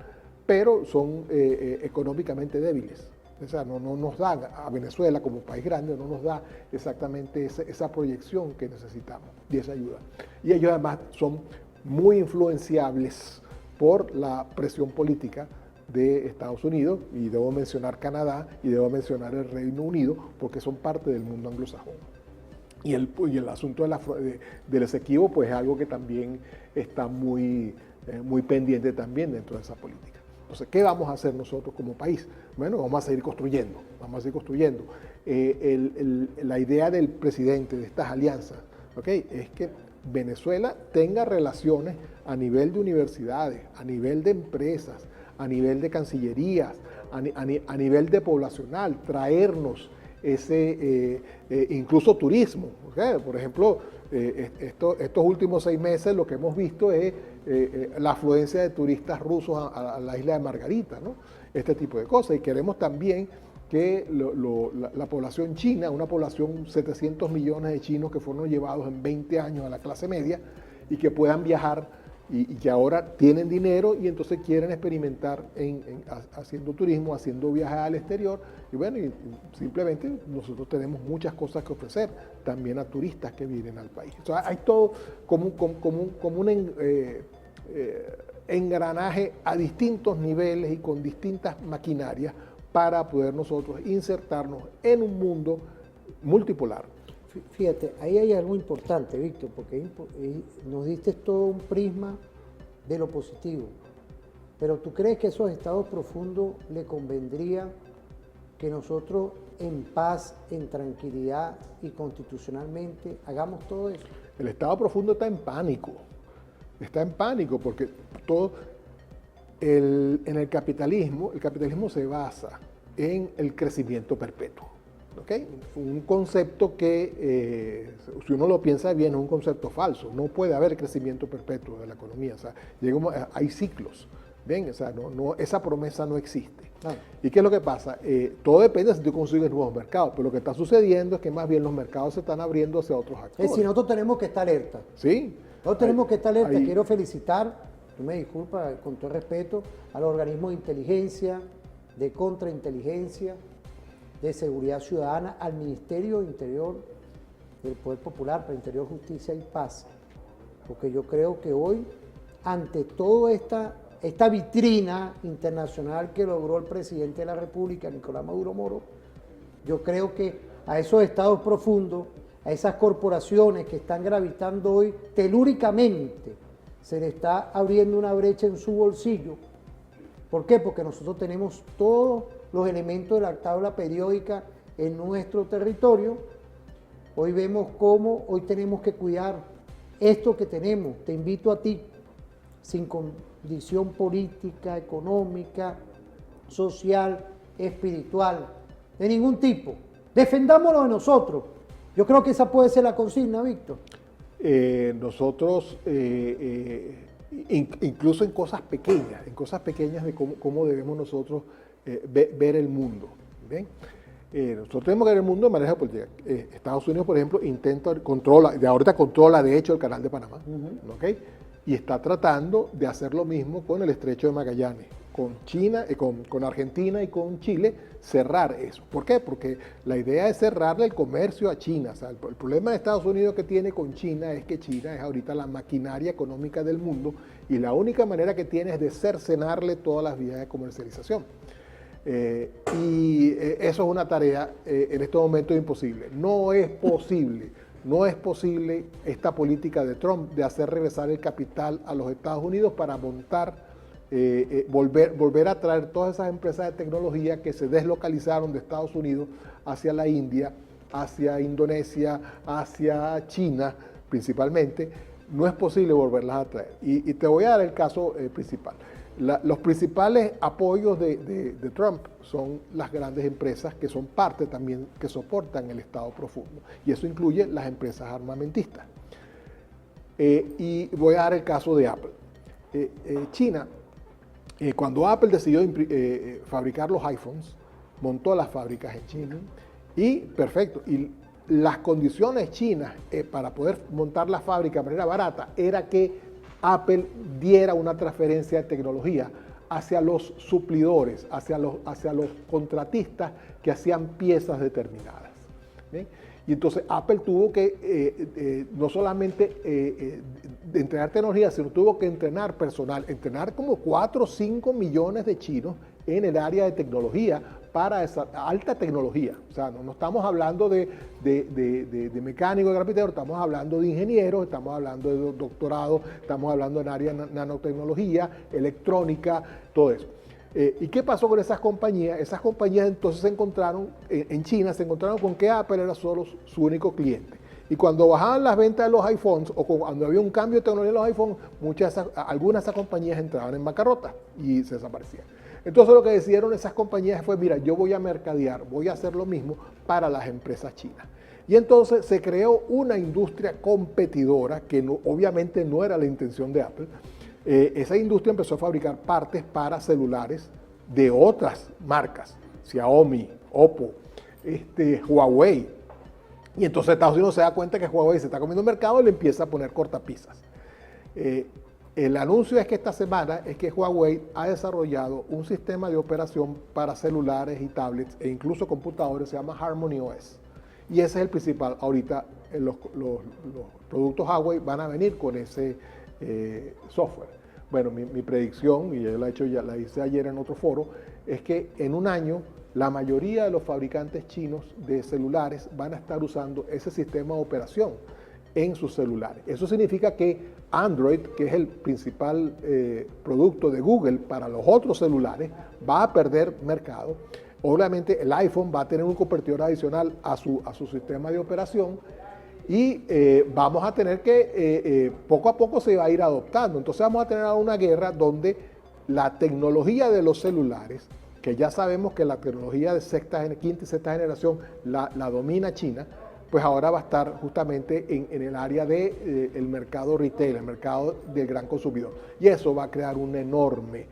pero son económicamente débiles. O sea, no nos da a Venezuela como país grande, no nos da exactamente esa proyección que necesitamos y esa ayuda. Y ellos además son muy influenciables por la presión política de Estados Unidos, y debo mencionar Canadá y debo mencionar el Reino Unido, porque son parte del mundo anglosajón. Y el asunto del Esequibo, pues es algo que también está muy pendiente también dentro de esa política. Entonces, ¿qué vamos a hacer nosotros como país? Bueno, vamos a seguir construyendo, la idea del presidente de estas alianzas, es que Venezuela tenga relaciones a nivel de universidades, a nivel de empresas, a nivel de cancillerías, a nivel de poblacional, traernos incluso turismo. Por ejemplo, estos últimos 6 meses lo que hemos visto es la afluencia de turistas rusos a la isla de Margarita, ¿no? Este tipo de cosas. Y queremos también que la población china, una población, 700 millones de chinos que fueron llevados en 20 años a la clase media y que puedan viajar y que ahora tienen dinero y entonces quieren experimentar haciendo turismo, haciendo viajes al exterior. Y bueno, y simplemente nosotros tenemos muchas cosas que ofrecer también a turistas que vienen al país. O sea, hay todo como un engranaje a distintos niveles y con distintas maquinarias para poder nosotros insertarnos en un mundo multipolar. Fíjate, ahí hay algo importante, Víctor, porque nos diste todo un prisma de lo positivo, pero ¿tú crees que a esos estados profundos le convendría que nosotros en paz, en tranquilidad y constitucionalmente hagamos todo eso? El estado profundo está en pánico porque todo en el capitalismo se basa en el crecimiento perpetuo. Un concepto que, si uno lo piensa bien, es un concepto falso. No puede haber crecimiento perpetuo de la economía. O sea, hay ciclos. Bien, o sea, esa promesa no existe. Claro. ¿Y qué es lo que pasa? Todo depende de si tú consigues nuevos mercados, pero lo que está sucediendo es que más bien los mercados se están abriendo hacia otros actores. Es decir, nosotros tenemos que estar alerta. Sí. Nosotros tenemos que estar alerta. Ahí. Quiero felicitar, tú me disculpas con todo respeto, a los organismos de inteligencia, de contrainteligencia, de seguridad ciudadana, al Ministerio de Interior, del Poder Popular para Interior, Justicia y Paz. Porque yo creo que hoy, ante toda esta vitrina internacional que logró el presidente de la República, Nicolás Maduro Moro, yo creo que a esos estados profundos, a esas corporaciones que están gravitando hoy telúricamente, se le está abriendo una brecha en su bolsillo. ¿Por qué? Porque nosotros tenemos todos los elementos de la tabla periódica en nuestro territorio. Hoy vemos cómo hoy tenemos que cuidar esto que tenemos. Te invito a ti, sin condición política, económica, social, espiritual, de ningún tipo. Defendámoslo de nosotros. Yo creo que esa puede ser la consigna, Víctor. Nosotros, incluso en cosas pequeñas de cómo debemos nosotros ver el mundo. ¿Bien? Nosotros tenemos que ver el mundo de manera política. Estados Unidos, por ejemplo, ahorita controla de hecho el canal de Panamá, ¿okay? Y está tratando de hacer lo mismo con el estrecho de Magallanes, con China, con Argentina y con Chile, cerrar eso. ¿Por qué? Porque la idea es cerrarle el comercio a China. O sea, el problema de Estados Unidos que tiene con China es que China es ahorita la maquinaria económica del mundo y la única manera que tiene es de cercenarle todas las vías de comercialización. Eso es una tarea en este momento imposible. No es posible esta política de Trump de hacer regresar el capital a los Estados Unidos para montar, volver a traer todas esas empresas de tecnología que se deslocalizaron de Estados Unidos hacia la India, hacia Indonesia, hacia China principalmente. No es posible volverlas a traer. Y te voy a dar el caso principal. Los principales apoyos de Trump son las grandes empresas que son parte también, que soportan el Estado profundo. Y eso incluye las empresas armamentistas. Y voy a dar el caso de Apple. China, cuando Apple decidió fabricar los iPhones, montó las fábricas en China. Y perfecto. Y las condiciones chinas para poder montar la fábrica de manera barata era que Apple diera una transferencia de tecnología hacia los suplidores, hacia los contratistas que hacían piezas determinadas. ¿Bien? Y entonces Apple tuvo que no solamente entregar tecnología, sino tuvo que entrenar personal, entrenar como 4 o 5 millones de chinos en el área de tecnología, para esa alta tecnología. O sea, no estamos hablando de mecánicos, de carpinteros, estamos hablando de ingenieros, estamos hablando de doctorados, estamos hablando en área de nanotecnología, electrónica, todo eso. ¿Y qué pasó con esas compañías? Esas compañías entonces se encontraron, en China, se encontraron con que Apple era solo su único cliente. Y cuando bajaban las ventas de los iPhones, o cuando había un cambio de tecnología en los iPhones, algunas de esas compañías entraban en bancarrota y se desaparecían. Entonces lo que decidieron esas compañías fue, mira, yo voy a mercadear, voy a hacer lo mismo para las empresas chinas. Y entonces se creó una industria competidora, que obviamente no era la intención de Apple. Esa industria empezó a fabricar partes para celulares de otras marcas, Xiaomi, Oppo, Huawei. Y entonces Estados Unidos se da cuenta que Huawei se está comiendo el mercado y le empieza a poner cortapisas. El anuncio es que esta semana es que Huawei ha desarrollado un sistema de operación para celulares y tablets e incluso computadores, se llama Harmony OS. Y ese es el principal. Ahorita los productos Huawei van a venir con ese software. Bueno, mi predicción, y yo la hice ayer en otro foro, es que en un año la mayoría de los fabricantes chinos de celulares van a estar usando ese sistema de operación en sus celulares. Eso significa que Android, que es el principal producto de Google para los otros celulares, va a perder mercado. Obviamente el iPhone va a tener un convertidor adicional a su sistema de operación y vamos a tener que, poco a poco se va a ir adoptando. Entonces vamos a tener una guerra donde la tecnología de los celulares, que ya sabemos que la tecnología de quinta y sexta generación la domina China, pues ahora va a estar justamente en el área del mercado retail, el mercado del gran consumidor. Y eso va a crear un enorme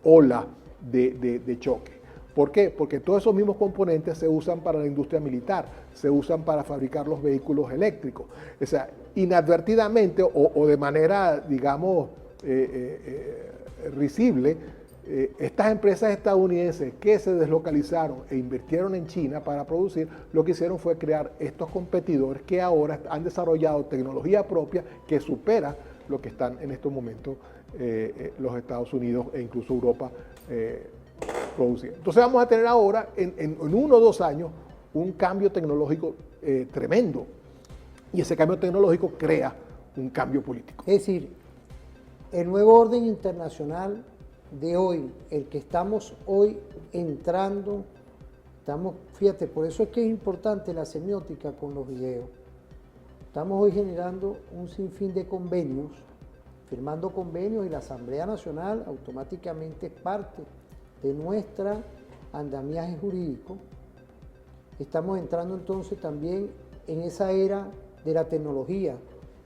ola de choque. ¿Por qué? Porque todos esos mismos componentes se usan para la industria militar, se usan para fabricar los vehículos eléctricos. O sea, inadvertidamente o de manera, digamos, risible, estas empresas estadounidenses que se deslocalizaron e invirtieron en China para producir, lo que hicieron fue crear estos competidores que ahora han desarrollado tecnología propia que supera lo que están en estos momentos los Estados Unidos e incluso Europa produciendo. Entonces vamos a tener ahora, en 1 o 2 años, un cambio tecnológico tremendo. Y ese cambio tecnológico crea un cambio político. Es decir, el nuevo orden internacional de hoy, el que estamos hoy entrando, fíjate, por eso es que es importante la semiótica con los videos. Estamos hoy generando un sinfín de convenios, firmando convenios, y la Asamblea Nacional automáticamente es parte de nuestra andamiaje jurídico. Estamos entrando entonces también en esa era de la tecnología,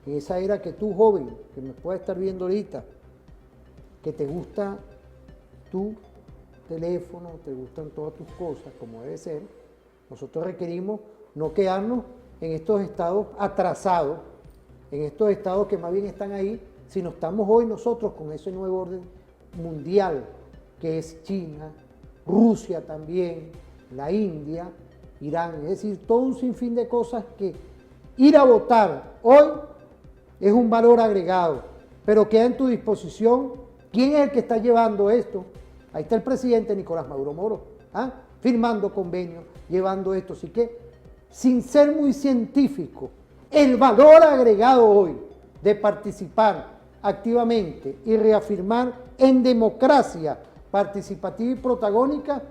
en esa era que tú, joven, que me puedes estar viendo ahorita, que te gusta tu teléfono, te gustan todas tus cosas, como debe ser, nosotros requerimos no quedarnos en estos estados atrasados, en estos estados que más bien están ahí, sino estamos hoy nosotros con ese nuevo orden mundial, que es China, Rusia también, la India, Irán, es decir, todo un sinfín de cosas que ir a votar hoy es un valor agregado, pero queda en tu disposición. ¿Quién es el que está llevando esto? Ahí está el presidente Nicolás Maduro Moro, firmando convenios, llevando esto. Así que, sin ser muy científico, el valor agregado hoy de participar activamente y reafirmar en democracia participativa y protagónica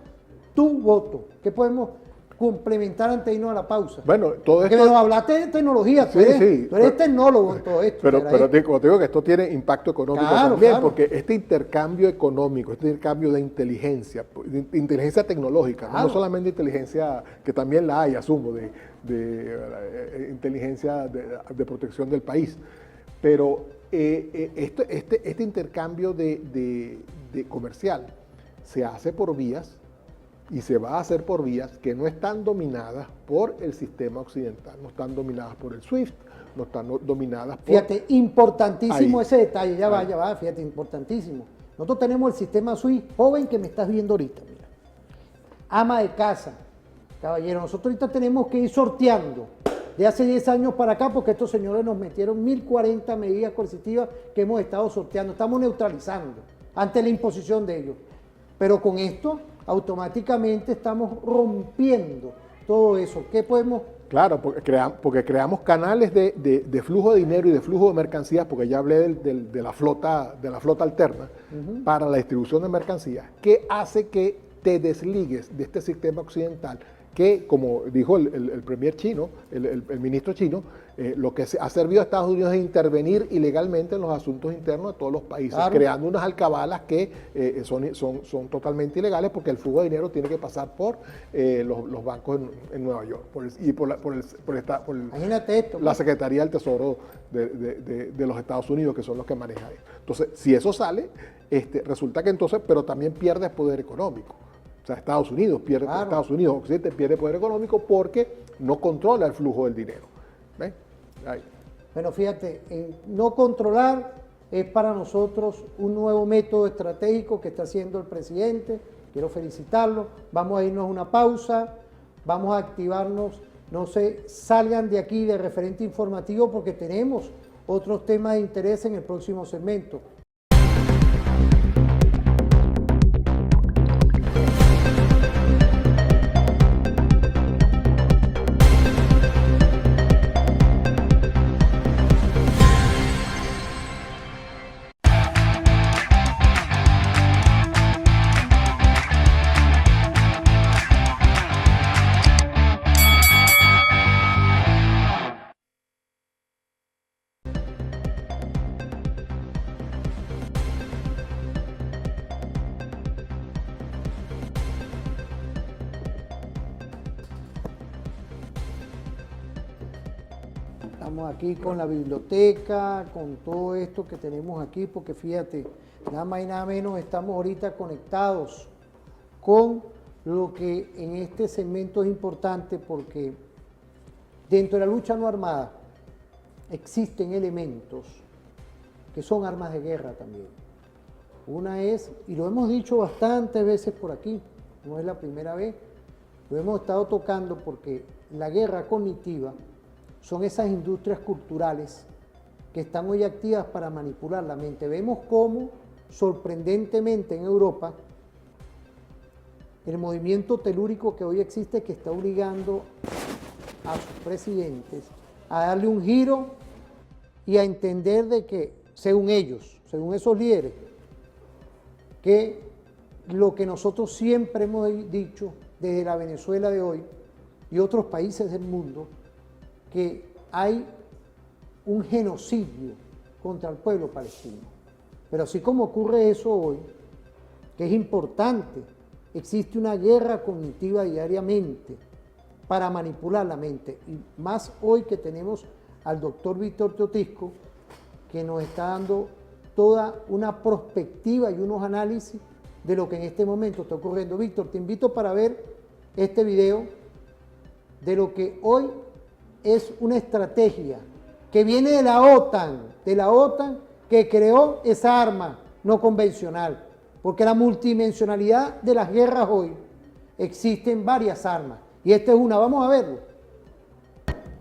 tu voto. ¿Qué podemos complementar antes de irnos a la pausa? Bueno, todo esto... Porque nos hablaste de tecnología, tú eres tecnólogo en todo esto. Pero como te digo que esto tiene impacto económico también, porque este intercambio económico, este intercambio de inteligencia tecnológica, no solamente inteligencia, que también la hay, asumo, de inteligencia de protección del país, pero este intercambio de comercial se hace por vías y se va a hacer por vías que no están dominadas por el sistema occidental, no están dominadas por el SWIFT, no están dominadas por... Fíjate, importantísimo ese detalle, ya va, fíjate, importantísimo. Nosotros tenemos el sistema SWIFT, joven que me estás viendo ahorita, mira. Ama de casa, caballero, nosotros ahorita tenemos que ir sorteando de hace 10 años para acá, porque estos señores nos metieron 1040 medidas coercitivas que hemos estado sorteando, estamos neutralizando ante la imposición de ellos. Pero con esto automáticamente estamos rompiendo todo eso. ¿Qué podemos...? Claro, porque creamos canales de flujo de dinero y de flujo de mercancías, porque ya hablé de la flota alterna, para la distribución de mercancías, que hace que te desligues de este sistema occidental, que, como dijo el premier chino, el ministro chino, lo que ha servido a Estados Unidos es intervenir ilegalmente en los asuntos internos de todos los países, creando unas alcabalas que son totalmente ilegales, porque el flujo de dinero tiene que pasar por los bancos en Nueva York Imagínate esto, la Secretaría del Tesoro de los Estados Unidos, que son los que manejan eso. Entonces, si eso sale, resulta que entonces, pero también pierdes poder económico. O sea, Estados Unidos, Occidente pierde poder económico porque no controla el flujo del dinero. ¿Ves? Ahí. Bueno, fíjate, no controlar es para nosotros un nuevo método estratégico que está haciendo el presidente. Quiero felicitarlo. Vamos a irnos a una pausa, vamos a activarnos. No se salgan de aquí de referente informativo, porque tenemos otros temas de interés en el próximo segmento. Estamos aquí con la biblioteca, con todo esto que tenemos aquí, porque fíjate, nada más y nada menos estamos ahorita conectados con lo que en este segmento es importante, porque dentro de la lucha no armada existen elementos que son armas de guerra también. Una es, y lo hemos dicho bastantes veces por aquí, no es la primera vez, lo hemos estado tocando porque la guerra cognitiva son esas industrias culturales que están hoy activas para manipular la mente. Vemos cómo, sorprendentemente en Europa, el movimiento telúrico que hoy existe, que está obligando a sus presidentes a darle un giro y a entender de que, según ellos, según esos líderes, que lo que nosotros siempre hemos dicho desde la Venezuela de hoy y otros países del mundo, que hay un genocidio contra el pueblo palestino. Pero así como ocurre eso hoy, que es importante, existe una guerra cognitiva diariamente para manipular la mente. Y más hoy que tenemos al doctor Víctor Teotisco, que nos está dando toda una perspectiva y unos análisis de lo que en este momento está ocurriendo. Víctor, te invito para ver este video de lo que hoy es una estrategia que viene de la OTAN que creó esa arma no convencional, porque la multidimensionalidad de las guerras hoy existen varias armas, y esta es una, vamos a verlo.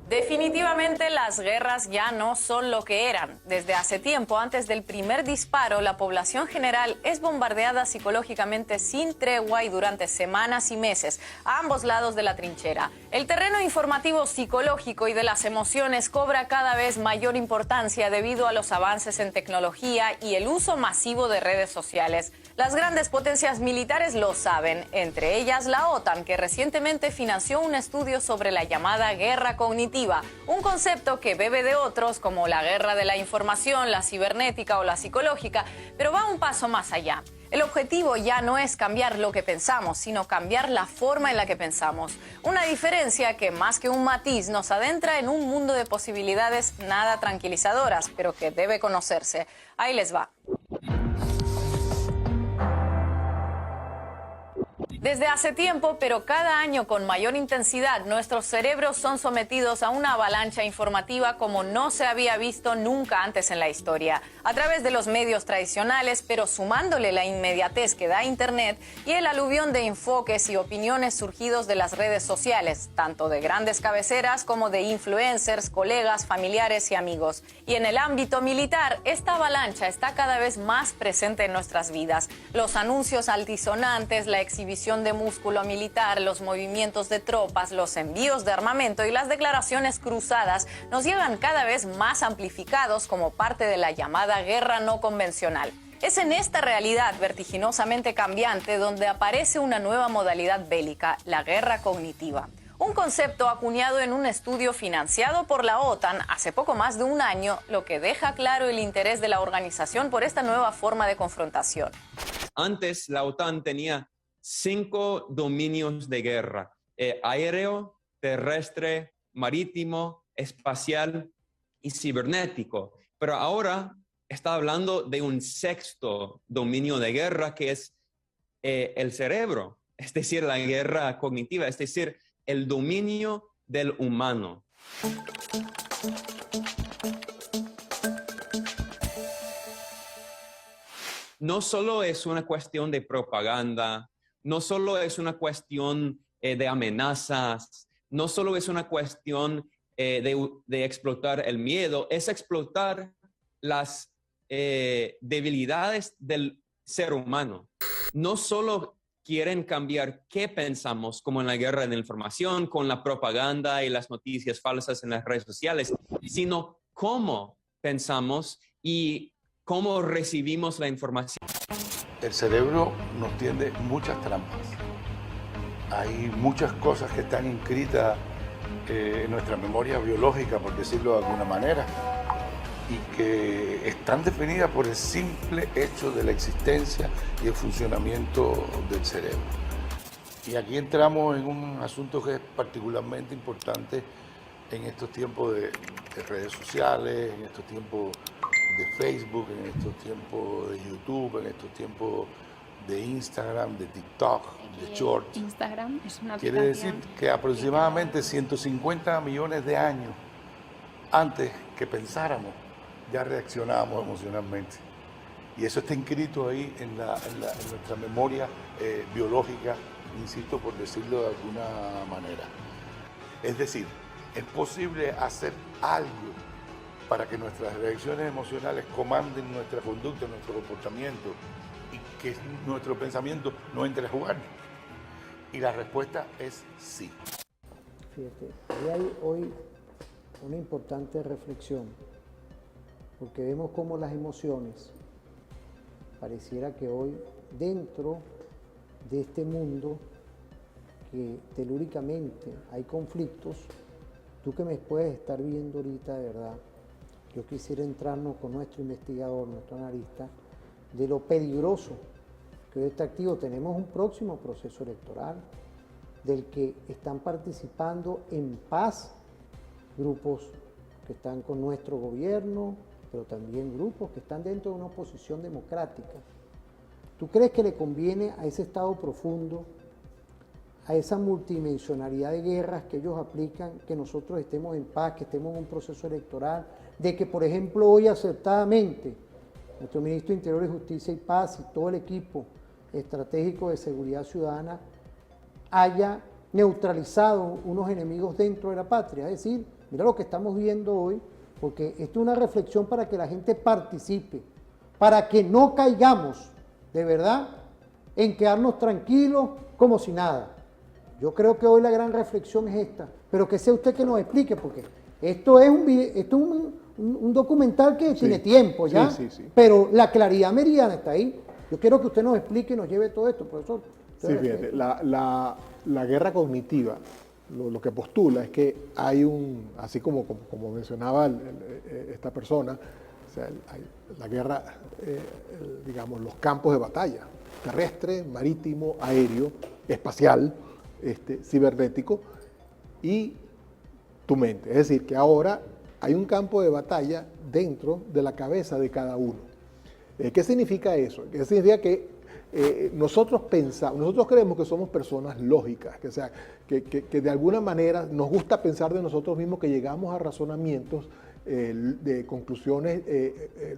Definitivamente las guerras ya no son lo que eran. Desde hace tiempo, antes del primer disparo, la población general es bombardeada psicológicamente sin tregua y durante semanas y meses, a ambos lados de la trinchera. El terreno informativo psicológico y de las emociones cobra cada vez mayor importancia debido a los avances en tecnología y el uso masivo de redes sociales. Las grandes potencias militares lo saben, entre ellas la OTAN, que recientemente financió un estudio sobre la llamada guerra cognitiva, un concepto que bebe de otros como la guerra de la información, la cibernética o la psicológica, pero va un paso más allá. El objetivo ya no es cambiar lo que pensamos, sino cambiar la forma en la que pensamos. Una diferencia que, más que un matiz, nos adentra en un mundo de posibilidades nada tranquilizadoras, pero que debe conocerse. Ahí les va. Desde hace tiempo, pero cada año con mayor intensidad, nuestros cerebros son sometidos a una avalancha informativa como no se había visto nunca antes en la historia. A través de los medios tradicionales, pero sumándole la inmediatez que da Internet y el aluvión de enfoques y opiniones surgidos de las redes sociales, tanto de grandes cabeceras como de influencers, colegas, familiares y amigos. Y en el ámbito militar, esta avalancha está cada vez más presente en nuestras vidas. Los anuncios altisonantes, la exhibición de músculo militar, los movimientos de tropas, los envíos de armamento y las declaraciones cruzadas nos llegan cada vez más amplificados como parte de la llamada guerra no convencional. Es en esta realidad vertiginosamente cambiante donde aparece una nueva modalidad bélica, la guerra cognitiva. Un concepto acuñado en un estudio financiado por la OTAN hace poco más de un año, lo que deja claro el interés de la organización por esta nueva forma de confrontación. Antes la OTAN tenía 5 dominios de guerra: aéreo, terrestre, marítimo, espacial y cibernético. Pero ahora está hablando de un 6º dominio de guerra, que es el cerebro, es decir, la guerra cognitiva, es decir, el dominio del humano. No solo es una cuestión de propaganda, no solo es una cuestión de amenazas, no solo es una cuestión de explotar el miedo, es explotar las debilidades del ser humano. No solo quieren cambiar qué pensamos, como en la guerra de la información, con la propaganda y las noticias falsas en las redes sociales, sino cómo pensamos y cómo recibimos la información. El cerebro nos tiende muchas trampas. Hay muchas cosas que están inscritas en nuestra memoria biológica, por decirlo de alguna manera, y que están definidas por el simple hecho de la existencia y el funcionamiento del cerebro. Y aquí entramos en un asunto que es particularmente importante en estos tiempos de redes sociales, en estos tiempos de Facebook, en estos tiempos de YouTube, en estos tiempos de Instagram, de TikTok, de Short. Instagram es una Quiere decir que aproximadamente 150 millones de años antes que pensáramos, ya reaccionábamos emocionalmente. Y eso está inscrito ahí en nuestra memoria biológica, insisto, por decirlo de alguna manera. Es decir, es posible hacer algo para que nuestras reacciones emocionales comanden nuestra conducta, nuestro comportamiento y que nuestro pensamiento no entre a jugar. Y la respuesta es sí. Fíjate, hay hoy una importante reflexión, porque vemos cómo las emociones, pareciera que hoy dentro de este mundo que telúricamente hay conflictos, tú que me puedes estar viendo ahorita, de verdad, yo quisiera entrarnos con nuestro investigador, nuestro analista, de lo peligroso que hoy está activo. Tenemos un próximo proceso electoral del que están participando en paz grupos que están con nuestro gobierno, pero también grupos que están dentro de una oposición democrática. ¿Tú crees que le conviene a ese estado profundo, a esa multidimensionalidad de guerras que ellos aplican, que nosotros estemos en paz, que estemos en un proceso electoral, de que, por ejemplo, hoy acertadamente nuestro ministro de Interior y Justicia y Paz y todo el equipo estratégico de seguridad ciudadana haya neutralizado unos enemigos dentro de la patria? Es decir, mira lo que estamos viendo hoy, porque esto es una reflexión para que la gente participe, para que no caigamos, de verdad, en quedarnos tranquilos como si nada. Yo creo que hoy la gran reflexión es esta, pero que sea usted que nos explique, porque esto es un documental que tiene tiempo ya, pero la claridad meridiana está ahí. Yo quiero que usted nos explique y nos lleve todo esto, profesor. Sí, fíjate, la guerra cognitiva lo que postula es que hay así como mencionaba esta persona, o sea, la guerra, digamos, los campos de batalla, terrestre, marítimo, aéreo, espacial, cibernético y tu mente. Es decir, que ahora hay un campo de batalla dentro de la cabeza de cada uno. ¿Qué significa eso? Que significa que nosotros creemos que somos personas lógicas, que de alguna manera nos gusta pensar de nosotros mismos, que llegamos a razonamientos de conclusiones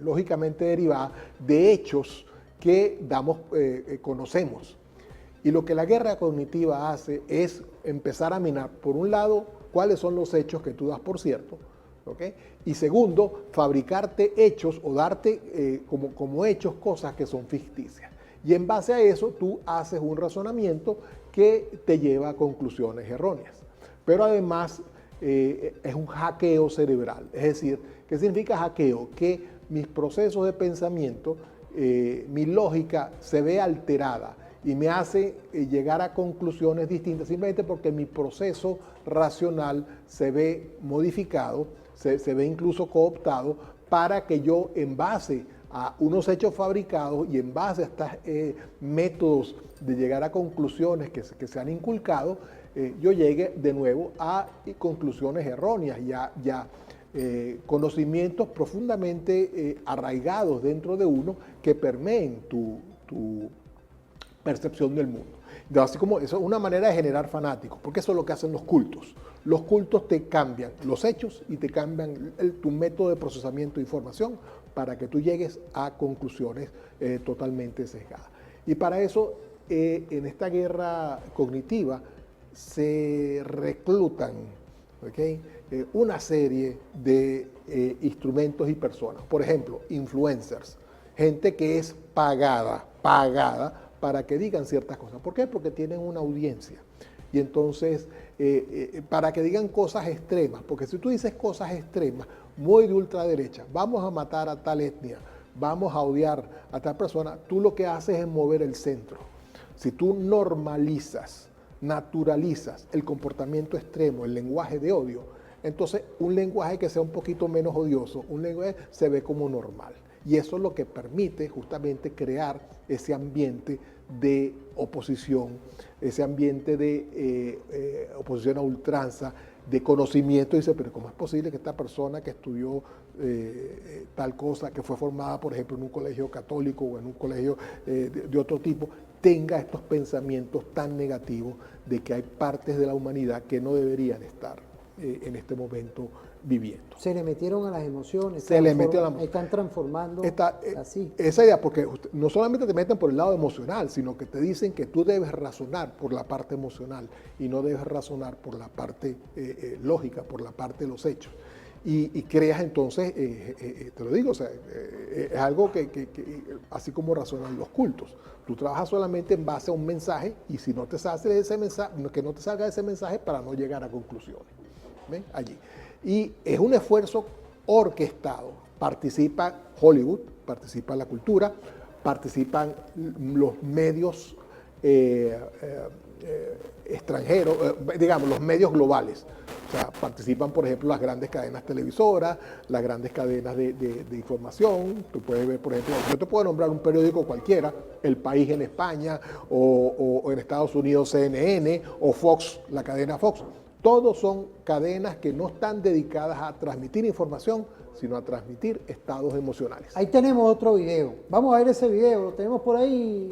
lógicamente derivadas de hechos que conocemos. Y lo que la guerra cognitiva hace es empezar a minar, por un lado, cuáles son los hechos que tú das por cierto, ¿okay? Y segundo, fabricarte hechos o darte como hechos cosas que son ficticias. Y en base a eso tú haces un razonamiento que te lleva a conclusiones erróneas. Pero además es un hackeo cerebral. Es decir, ¿qué significa hackeo? Que mis procesos de pensamiento, mi lógica se ve alterada y me hace llegar a conclusiones distintas simplemente porque mi proceso racional se ve modificado, se ve incluso cooptado para que yo, en base a unos hechos fabricados y en base a estos métodos de llegar a conclusiones que se han inculcado, yo llegue de nuevo a conclusiones erróneas, conocimientos profundamente arraigados dentro de uno que permeen tu percepción del mundo. Así como eso es una manera de generar fanáticos, porque eso es lo que hacen los cultos. Los cultos te cambian los hechos y te cambian tu método de procesamiento de información para que tú llegues a conclusiones totalmente sesgadas. Y para eso, en esta guerra cognitiva, se reclutan una serie de instrumentos y personas. Por ejemplo, influencers, gente que es pagada para que digan ciertas cosas. ¿Por qué? Porque tienen una audiencia. Y entonces, para que digan cosas extremas, porque si tú dices cosas extremas, muy de ultraderecha, vamos a matar a tal etnia, vamos a odiar a tal persona, tú lo que haces es mover el centro. Si tú normalizas, naturalizas el comportamiento extremo, el lenguaje de odio, entonces un lenguaje que sea un poquito menos odioso, un lenguaje se ve como normal. Y eso es lo que permite justamente crear ese ambiente de oposición, ese ambiente de oposición a ultranza, de conocimiento, dice, pero ¿cómo es posible que esta persona que estudió tal cosa, que fue formada, por ejemplo, en un colegio católico o en un colegio de otro tipo, tenga estos pensamientos tan negativos de que hay partes de la humanidad que no deberían estar en este momento viviendo? Se le metieron a las emociones, están transformando así. Esa idea, porque no solamente te meten por el lado emocional, sino que te dicen que tú debes razonar por la parte emocional y no debes razonar por la parte lógica, por la parte de los hechos. Y creas entonces, te lo digo, o sea, es algo que así como razonan los cultos. Tú trabajas solamente en base a un mensaje y si no te sale ese mensaje, que no te salga ese mensaje para no llegar a conclusiones. ¿Ven? Allí. Y es un esfuerzo orquestado. Participa Hollywood, participa la cultura, participan los medios extranjeros, digamos, los medios globales. O sea, participan, por ejemplo, las grandes cadenas televisoras, las grandes cadenas de información. Tú puedes ver, por ejemplo, yo te puedo nombrar un periódico cualquiera, El País en España, o en Estados Unidos CNN, o Fox, la cadena Fox. Todos son cadenas que no están dedicadas a transmitir información, sino a transmitir estados emocionales. Ahí tenemos otro video. Vamos a ver ese video, lo tenemos por ahí.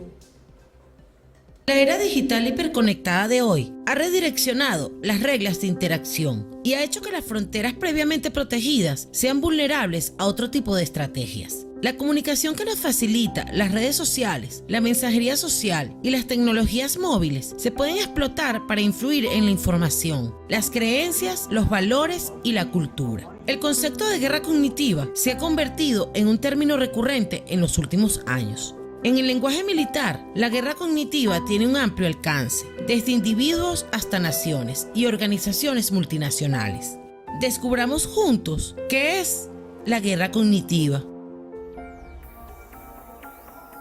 La era digital hiperconectada de hoy ha redireccionado las reglas de interacción y ha hecho que las fronteras previamente protegidas sean vulnerables a otro tipo de estrategias. La comunicación que nos facilita las redes sociales, la mensajería social y las tecnologías móviles se pueden explotar para influir en la información, las creencias, los valores y la cultura. El concepto de guerra cognitiva se ha convertido en un término recurrente en los últimos años. En el lenguaje militar, la guerra cognitiva tiene un amplio alcance, desde individuos hasta naciones y organizaciones multinacionales. Descubramos juntos qué es la guerra cognitiva.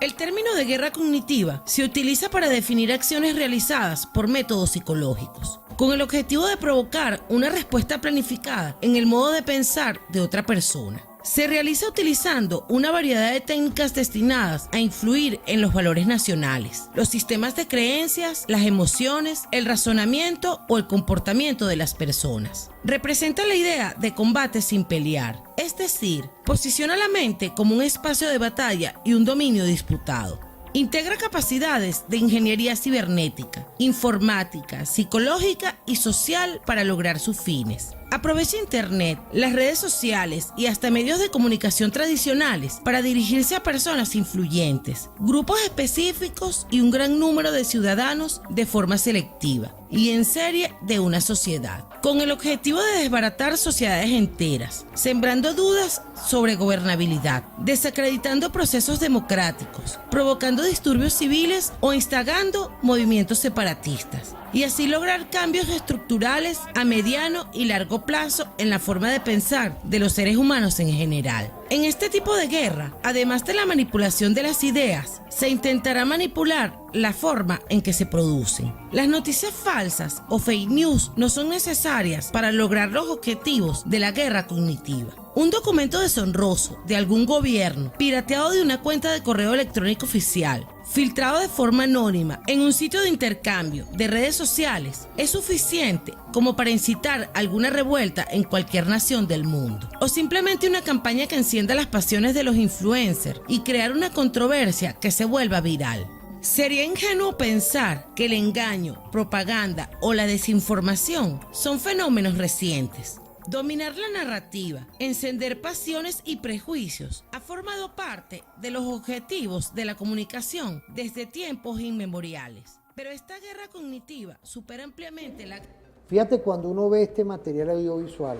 El término de guerra cognitiva se utiliza para definir acciones realizadas por métodos psicológicos, con el objetivo de provocar una respuesta planificada en el modo de pensar de otra persona. Se realiza utilizando una variedad de técnicas destinadas a influir en los valores nacionales, los sistemas de creencias, las emociones, el razonamiento o el comportamiento de las personas. Representa la idea de combate sin pelear, es decir, posiciona la mente como un espacio de batalla y un dominio disputado. Integra capacidades de ingeniería cibernética, informática, psicológica y social para lograr sus fines. Aprovecha Internet, las redes sociales y hasta medios de comunicación tradicionales para dirigirse a personas influyentes, grupos específicos y un gran número de ciudadanos de forma selectiva y en serie de una sociedad, con el objetivo de desbaratar sociedades enteras, sembrando dudas sobre gobernabilidad, desacreditando procesos democráticos, provocando disturbios civiles o instigando movimientos separatistas, y así lograr cambios estructurales a mediano y largo plazo en la forma de pensar de los seres humanos en general. En este tipo de guerra, además de la manipulación de las ideas, se intentará manipular la forma en que se producen. Las noticias falsas o fake news no son necesarias para lograr los objetivos de la guerra cognitiva. Un documento deshonroso de algún gobierno, pirateado de una cuenta de correo electrónico oficial, filtrado de forma anónima en un sitio de intercambio de redes sociales, es suficiente como para incitar alguna revuelta en cualquier nación del mundo. O simplemente una campaña que encienda las pasiones de los influencers y crear una controversia que se vuelva viral. Sería ingenuo pensar que el engaño, propaganda o la desinformación son fenómenos recientes. Dominar la narrativa, encender pasiones y prejuicios ha formado parte de los objetivos de la comunicación desde tiempos inmemoriales. Pero esta guerra cognitiva supera ampliamente la... Fíjate, cuando uno ve este material audiovisual,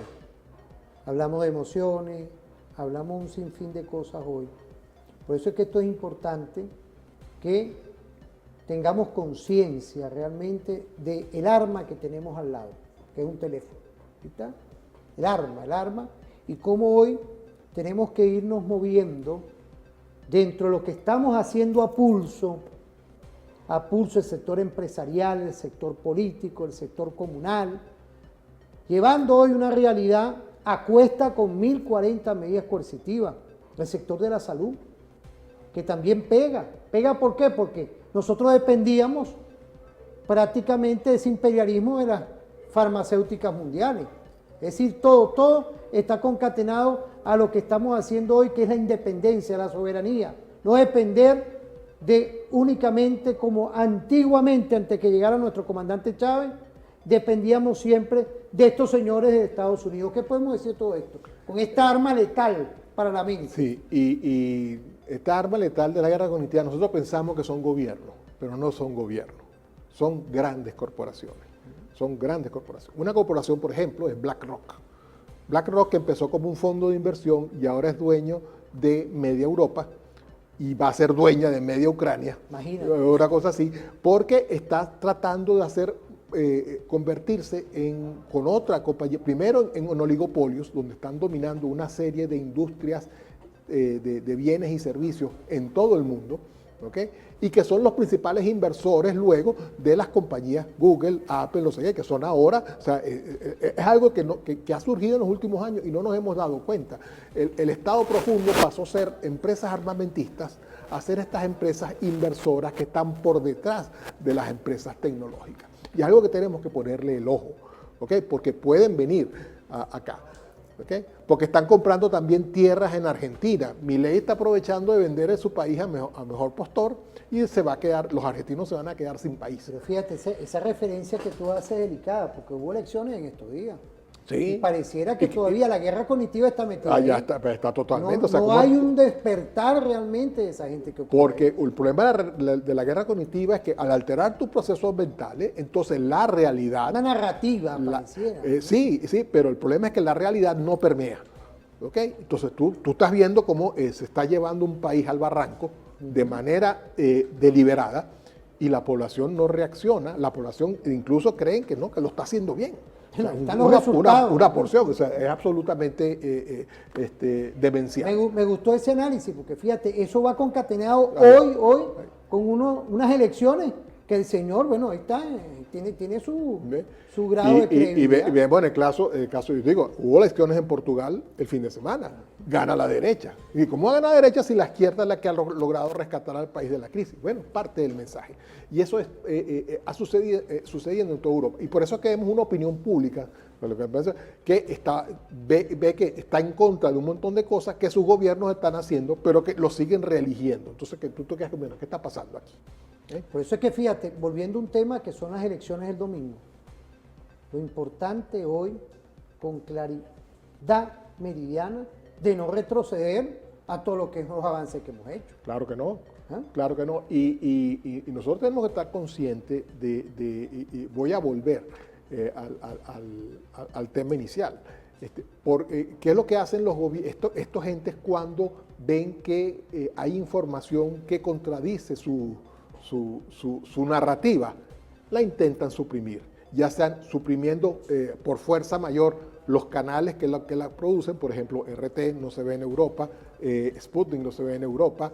hablamos de emociones, hablamos un sinfín de cosas hoy. Por eso es que esto es importante, que tengamos conciencia realmente del arma que tenemos al lado, que es un teléfono. ¿Está? El arma, y cómo hoy tenemos que irnos moviendo dentro de lo que estamos haciendo a pulso el sector empresarial, el sector político, el sector comunal, llevando hoy una realidad a cuesta con 1040 medidas coercitivas, el sector de la salud, que también pega. ¿Pega por qué? Porque nosotros dependíamos prácticamente de ese imperialismo de las farmacéuticas mundiales. Es decir, todo está concatenado a lo que estamos haciendo hoy, que es la independencia, la soberanía. No depender de únicamente como antiguamente, antes que llegara nuestro comandante Chávez, dependíamos siempre de estos señores de Estados Unidos. ¿Qué podemos decir de todo esto? Con esta arma letal para la mente. Sí, y esta arma letal de la guerra cognitiva, nosotros pensamos que son gobiernos, pero no son gobiernos, son grandes corporaciones. Son grandes corporaciones. Una corporación, por ejemplo, es BlackRock. BlackRock, que empezó como un fondo de inversión y ahora es dueño de media Europa y va a ser dueña de media Ucrania. Imagínate. Una cosa así, porque está tratando de hacer, convertirse con otra compañía, primero en oligopolios, donde están dominando una serie de industrias de bienes y servicios en todo el mundo, ¿okay? Y que son los principales inversores luego de las compañías Google, Apple, no sé qué, que son ahora, o sea, es algo que ha surgido en los últimos años y no nos hemos dado cuenta. El Estado profundo pasó a ser empresas armamentistas, a ser estas empresas inversoras que están por detrás de las empresas tecnológicas. Y es algo que tenemos que ponerle el ojo, ¿okay? Porque pueden venir acá. ¿Okay? Porque están comprando también tierras en Argentina. Milei está aprovechando de vender su país a mejor postor y se va a quedar, los argentinos se van a quedar sin país. Pero fíjate, esa referencia que tú haces es delicada, porque hubo elecciones en estos días. Sí. Y pareciera que todavía la guerra cognitiva está metida. Ya está totalmente. No, o sea, no hay un despertar realmente de esa gente que ocurre. Porque el problema de la guerra cognitiva es que al alterar tus procesos mentales, entonces la realidad... Una narrativa, pareciera. Sí, pero el problema es que la realidad no permea. ¿Okay? Entonces tú estás viendo cómo se está llevando un país al barranco de manera deliberada y la población no reacciona. La población incluso creen que no, que lo está haciendo bien. O sea, una porción, o sea, es absolutamente demencial. Me gustó ese análisis, porque fíjate, eso va concatenado hoy con unas elecciones que el señor, bueno, ahí está, tiene su grado de credibilidad. Y vemos en el caso, yo digo, hubo elecciones en Portugal el fin de semana, gana la derecha. ¿Y cómo gana la derecha si la izquierda es la que ha logrado rescatar al país de la crisis? Bueno, parte del mensaje. Y eso ha sucediendo en toda Europa. Y por eso es que vemos una opinión pública que ve que está en contra de un montón de cosas que sus gobiernos están haciendo, pero que lo siguen reeligiendo. Entonces, tú te quedas como, ¿qué está pasando aquí? Por eso es que fíjate, volviendo a un tema que son las elecciones del domingo, lo importante hoy, con claridad meridiana, de no retroceder a todo lo que es los avances que hemos hecho. Claro que no, claro que no. Y nosotros tenemos que estar conscientes y voy a volver al tema inicial. ¿Qué es lo que hacen estos gentes cuando ven que hay información que contradice su narrativa? La intentan suprimir, ya sean suprimiendo por fuerza mayor los canales que la producen. Por ejemplo, RT no se ve en Europa, Sputnik no se ve en Europa,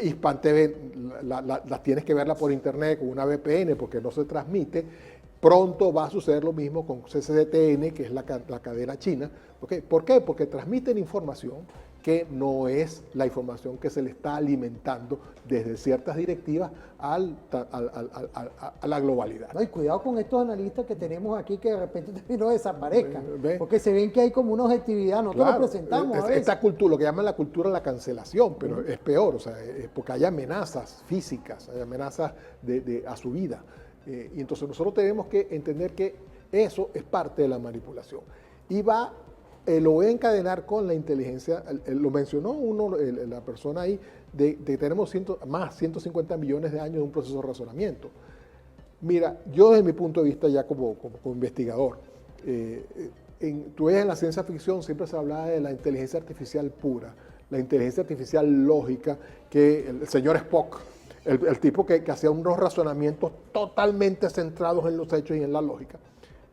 Hispan TV la tienes que verla por internet con una VPN porque no se transmite. Pronto va a suceder lo mismo con CCTN, que es la cadena china. ¿Okay? ¿Por qué? Porque transmiten información que no es la información que se le está alimentando desde ciertas directivas a la globalidad. No, y cuidado con estos analistas que tenemos aquí que de repente también no desaparezcan, porque se ven que hay como una objetividad, nosotros lo presentamos a veces. Esta cultura, lo que llaman la cultura de la cancelación, pero es peor, o sea, porque hay amenazas físicas, hay amenazas a su vida. Y entonces nosotros tenemos que entender que eso es parte de la manipulación. Y lo voy a encadenar con la inteligencia, lo mencionó la persona ahí, de que tenemos 150 millones de años de un proceso de razonamiento. Mira, yo desde mi punto de vista ya como investigador, tú ves en la ciencia ficción siempre se hablaba de la inteligencia artificial pura, la inteligencia artificial lógica, que el señor Spock, el tipo que hacía unos razonamientos totalmente centrados en los hechos y en la lógica.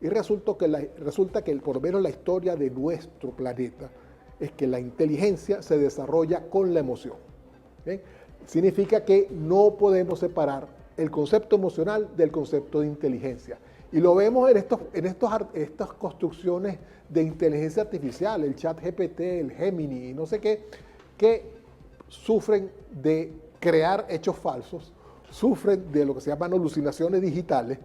Y resulta que por lo menos la historia de nuestro planeta es que la inteligencia se desarrolla con la emoción. ¿Bien? Significa que no podemos separar el concepto emocional del concepto de inteligencia. Y lo vemos en estas construcciones de inteligencia artificial, el ChatGPT, el Gemini y no sé qué, que sufren de crear hechos falsos, sufren de lo que se llaman alucinaciones digitales,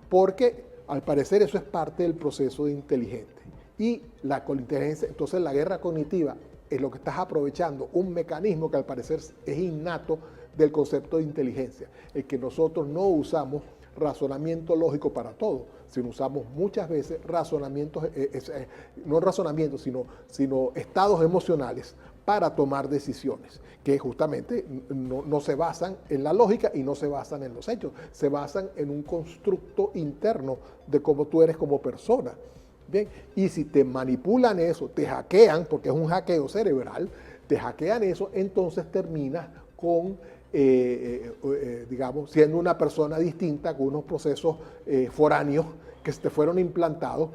porque al parecer eso es parte del proceso de inteligente. Y la inteligencia, entonces la guerra cognitiva es lo que estás aprovechando, un mecanismo que al parecer es innato del concepto de inteligencia, el que nosotros no usamos razonamiento lógico para todo, sino usamos muchas veces razonamientos, no razonamientos, sino estados emocionales para tomar decisiones, que justamente no se basan en la lógica y no se basan en los hechos, se basan en un constructo interno de cómo tú eres como persona. Bien, y si te manipulan eso, te hackean, porque es un hackeo cerebral, te hackean eso, entonces terminas con, digamos, siendo una persona distinta, con unos procesos foráneos que te fueron implantados.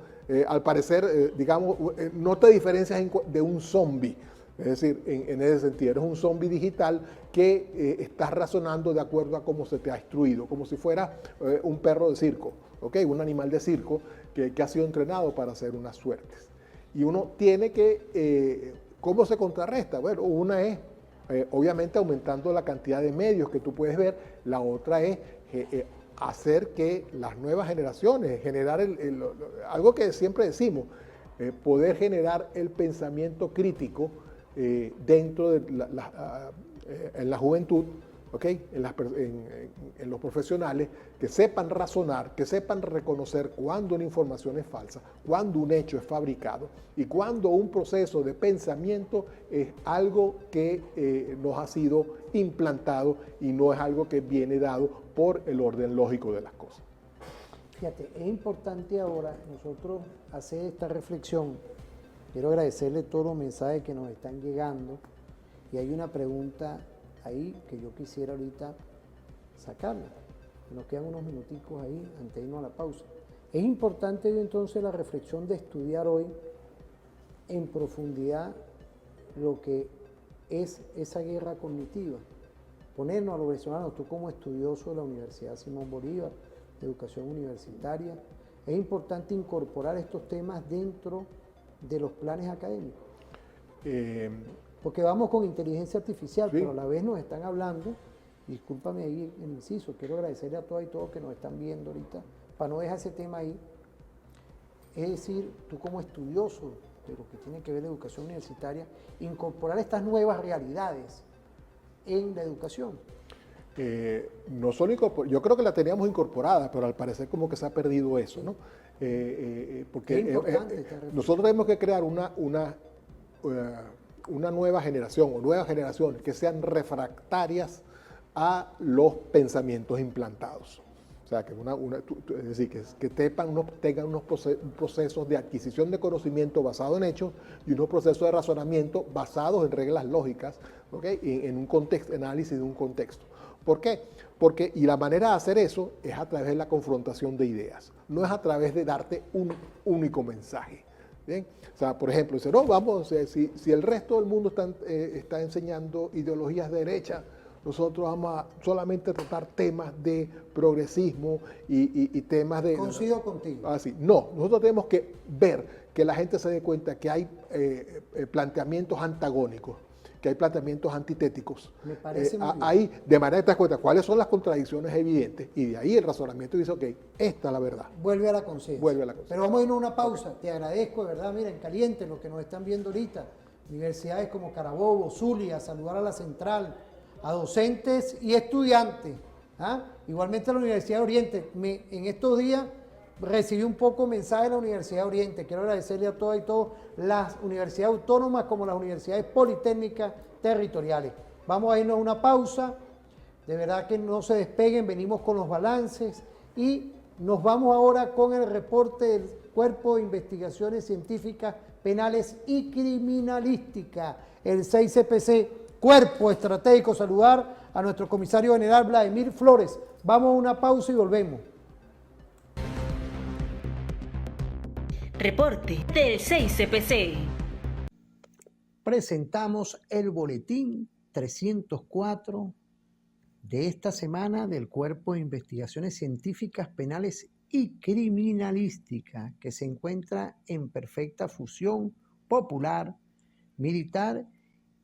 Al parecer, digamos, no te diferencias de un zombie. Es decir, en ese sentido, eres un zombie digital que estás razonando de acuerdo a cómo se te ha instruido, como si fuera un perro de circo, ¿okay? Un animal de circo que ha sido entrenado para hacer unas suertes. Y uno tiene que, ¿cómo se contrarresta? Bueno, una es, obviamente, aumentando la cantidad de medios que tú puedes ver. La otra es hacer que las nuevas generaciones, generar algo que siempre decimos, poder generar el pensamiento crítico dentro de en la juventud, ¿okay? En los profesionales, que sepan razonar, que sepan reconocer cuándo una información es falsa, cuándo un hecho es fabricado y cuándo un proceso de pensamiento es algo que nos ha sido implantado y no es algo que viene dado por el orden lógico de las cosas. Fíjate, es importante ahora nosotros hacer esta reflexión. Quiero agradecerle todos los mensajes que nos están llegando y hay una pregunta ahí que yo quisiera ahorita sacarla. Nos quedan unos minuticos ahí antes de irnos a la pausa. Es importante entonces la reflexión de estudiar hoy en profundidad lo que es esa guerra cognitiva. Ponernos a los venezolanos, tú como estudioso de la Universidad Simón Bolívar, de educación universitaria, es importante incorporar estos temas dentro de los planes académicos. Porque vamos con inteligencia artificial, sí, pero a la vez nos están hablando, discúlpame ahí el inciso, quiero agradecerle a todas y todos que nos están viendo ahorita, para no dejar ese tema ahí. Es decir, tú como estudioso de lo que tiene que ver la educación universitaria, incorporar estas nuevas realidades en la educación. No solo yo creo que la teníamos incorporada, pero al parecer como que se ha perdido eso, ¿no? Porque nosotros tenemos que crear una nueva generación o nuevas generaciones que sean refractarias a los pensamientos implantados. O sea, que es decir, que tengan unos procesos de adquisición de conocimiento basado en hechos y unos procesos de razonamiento basados en reglas lógicas, ¿okay? En un contexto, análisis de un contexto. ¿Por qué? Porque, y la manera de hacer eso es a través de la confrontación de ideas, no es a través de darte un único mensaje. ¿Bien? O sea, por ejemplo, dice, no, vamos, si el resto del mundo está enseñando ideologías de derecha, nosotros vamos a solamente tratar temas de progresismo y temas de... Coincido contigo. Así. No, nosotros tenemos que ver que la gente se dé cuenta que hay planteamientos antagónicos, que hay planteamientos antitéticos. Me parece muy bien. Ahí, de manera que te das cuenta cuáles son las contradicciones evidentes y de ahí el razonamiento dice, ok, esta es la verdad. Vuelve a la conciencia. Vuelve a la conciencia. Pero vamos a irnos a una pausa. Te agradezco, de verdad, mira, en caliente, los que nos están viendo ahorita. Universidades como Carabobo, Zulia, saludar a la central, a docentes y estudiantes. ¿Ah? Igualmente a la Universidad de Oriente. En estos días recibí un poco mensaje de la Universidad de Oriente. Quiero agradecerle a todas y todos, las universidades autónomas como las universidades politécnicas territoriales. Vamos a irnos a una pausa. De verdad que no se despeguen, venimos con los balances y nos vamos ahora con el reporte del Cuerpo de Investigaciones Científicas Penales y Criminalística, el 6CPC, Cuerpo Estratégico. Saludar a nuestro comisario general Vladimir Flores. Vamos a una pausa y volvemos. Reporte del 6CPC. Presentamos el boletín 304 de esta semana del Cuerpo de Investigaciones Científicas Penales y Criminalística, que se encuentra en perfecta fusión popular, militar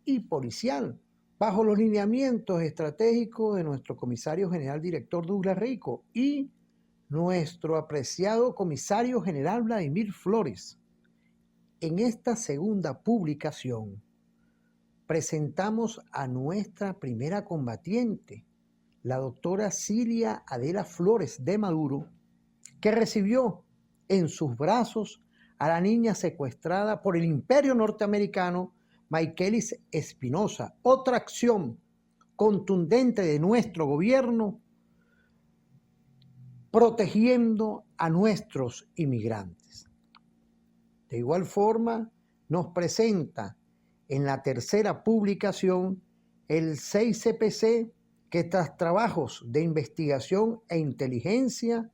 y policial, bajo los lineamientos estratégicos de nuestro comisario general director Douglas Rico y nuestro apreciado comisario general Vladimir Flores. En esta segunda publicación presentamos a nuestra primera combatiente, la doctora Cilia Adela Flores de Maduro, que recibió en sus brazos a la niña secuestrada por el Imperio norteamericano, Maykelis Espinosa. Otra acción contundente de nuestro gobierno protegiendo a nuestros inmigrantes. De igual forma, nos presenta en la tercera publicación el 6CPC, que tras trabajos de investigación e inteligencia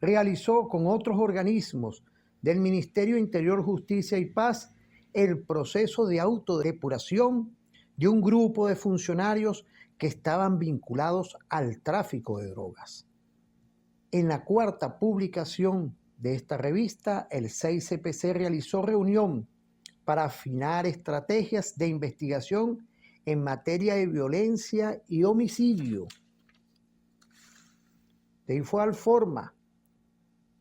realizó con otros organismos del Ministerio Interior, Justicia y Paz el proceso de autodepuración de un grupo de funcionarios que estaban vinculados al tráfico de drogas. En la cuarta publicación de esta revista, el 6CPC realizó reunión para afinar estrategias de investigación en materia de violencia y homicidio. De igual forma,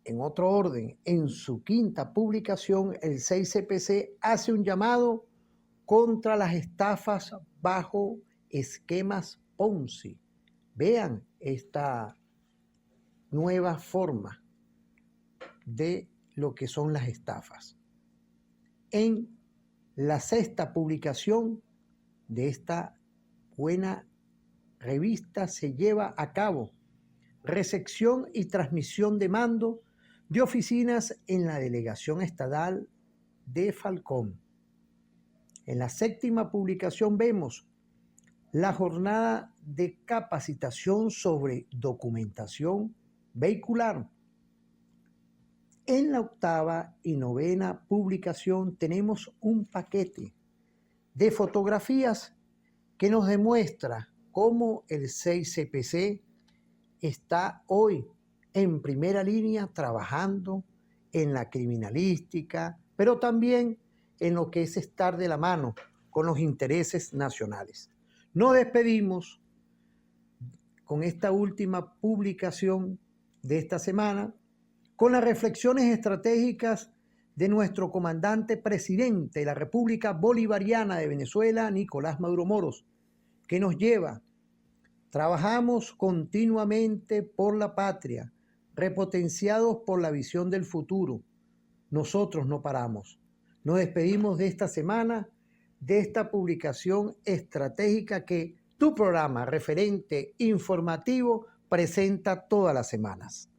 en otro orden, en su quinta publicación, el 6CPC hace un llamado contra las estafas bajo esquemas Ponzi. Vean esta nueva forma de lo que son las estafas. En la sexta publicación de esta buena revista se lleva a cabo recepción y transmisión de mando de oficinas en la Delegación Estatal de Falcón. En la séptima publicación vemos la jornada de capacitación sobre documentación vehicular. En la octava y novena publicación tenemos un paquete de fotografías que nos demuestra cómo el 6CPC está hoy en primera línea trabajando en la criminalística, pero también en lo que es estar de la mano con los intereses nacionales. Nos despedimos con esta última publicación de esta semana con las reflexiones estratégicas de nuestro comandante presidente de la República Bolivariana de Venezuela, Nicolás Maduro Moros, que nos lleva: trabajamos continuamente por la patria, repotenciados por la visión del futuro. Nosotros no paramos. Nos despedimos de esta semana, de esta publicación estratégica que tu programa referente informativo presenta todas las semanas.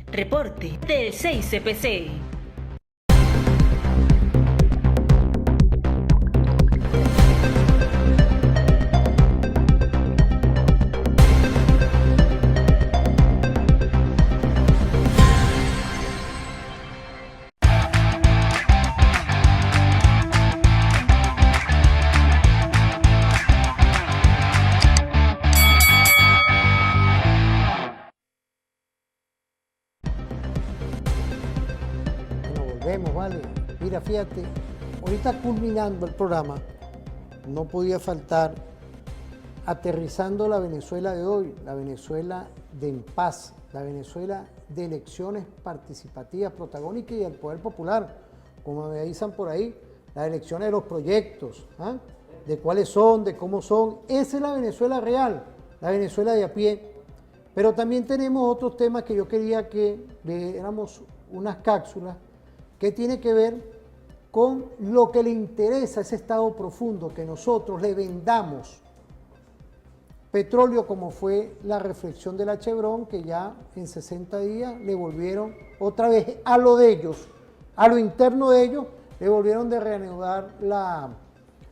Reporte del 6CPC. Vale, mira, fíjate, ahorita culminando el programa, no podía faltar aterrizando la Venezuela de hoy, la Venezuela de en paz, la Venezuela de elecciones participativas, protagónicas y del poder popular, como me dicen por ahí, las elecciones de los proyectos, ¿ah? De cuáles son, de cómo son. Esa es la Venezuela real, la Venezuela de a pie. Pero también tenemos otros temas que yo quería que viéramos unas cápsulas que tiene que ver con lo que le interesa a ese Estado profundo, que nosotros le vendamos petróleo, como fue la reflexión de la Chevron, que ya en 60 días le volvieron otra vez a lo de ellos, a lo interno de ellos, le volvieron de reanudar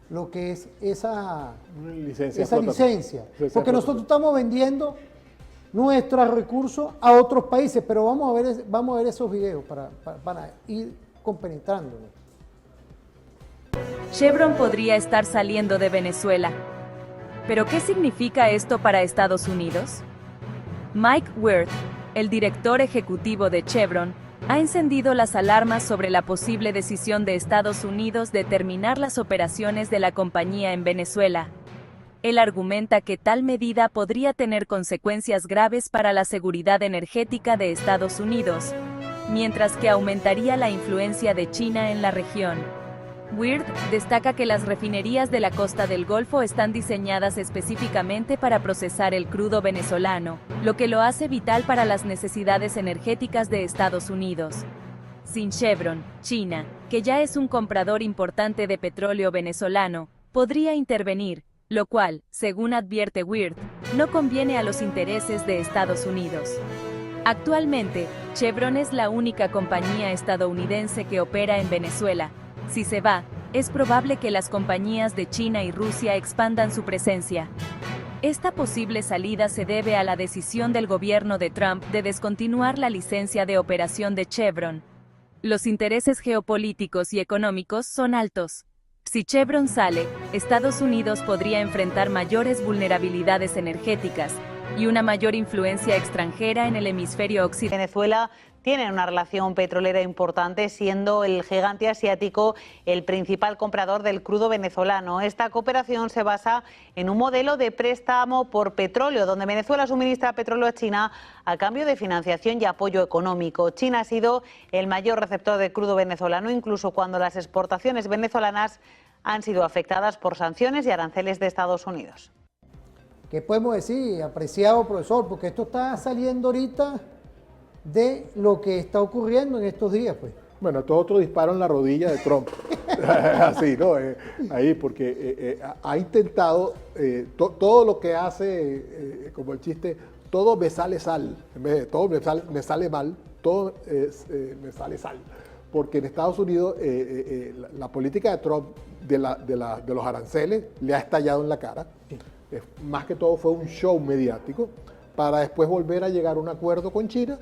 lo que es esa licencia. Porque nosotros estamos vendiendo nuestros recursos a otros países, pero vamos a ver esos videos para ir compenetrándonos. Chevron podría estar saliendo de Venezuela. ¿Pero qué significa esto para Estados Unidos? Mike Wirth, el director ejecutivo de Chevron, ha encendido las alarmas sobre la posible decisión de Estados Unidos de terminar las operaciones de la compañía en Venezuela. Él argumenta que tal medida podría tener consecuencias graves para la seguridad energética de Estados Unidos, mientras que aumentaría la influencia de China en la región. Weird destaca que las refinerías de la costa del Golfo están diseñadas específicamente para procesar el crudo venezolano, lo que lo hace vital para las necesidades energéticas de Estados Unidos. Sin Chevron, China, que ya es un comprador importante de petróleo venezolano, podría intervenir, lo cual, según advierte Weird, no conviene a los intereses de Estados Unidos. Actualmente, Chevron es la única compañía estadounidense que opera en Venezuela. Si se va, es probable que las compañías de China y Rusia expandan su presencia. Esta posible salida se debe a la decisión del gobierno de Trump de descontinuar la licencia de operación de Chevron. Los intereses geopolíticos y económicos son altos. Si Chevron sale, Estados Unidos podría enfrentar mayores vulnerabilidades energéticas y una mayor influencia extranjera en el hemisferio occidental. Venezuela tiene una relación petrolera importante, siendo el gigante asiático el principal comprador del crudo venezolano. Esta cooperación se basa en un modelo de préstamo por petróleo, donde Venezuela suministra petróleo a China a cambio de financiación y apoyo económico. China ha sido el mayor receptor de crudo venezolano, incluso cuando las exportaciones venezolanas han sido afectadas por sanciones y aranceles de Estados Unidos. ¿Qué podemos decir, apreciado profesor? Porque esto está saliendo ahorita de lo que está ocurriendo en estos días, pues. Bueno, todo otro disparo en la rodilla de Trump. Así, ¿no? Ahí, porque ha intentado, todo lo que hace, como el chiste, todo me sale sal. En vez de todo me sale mal, todo me sale sal. Porque en Estados Unidos la política de Trump de los aranceles le ha estallado en la cara. Más que todo fue un show mediático para después volver a llegar a un acuerdo con China,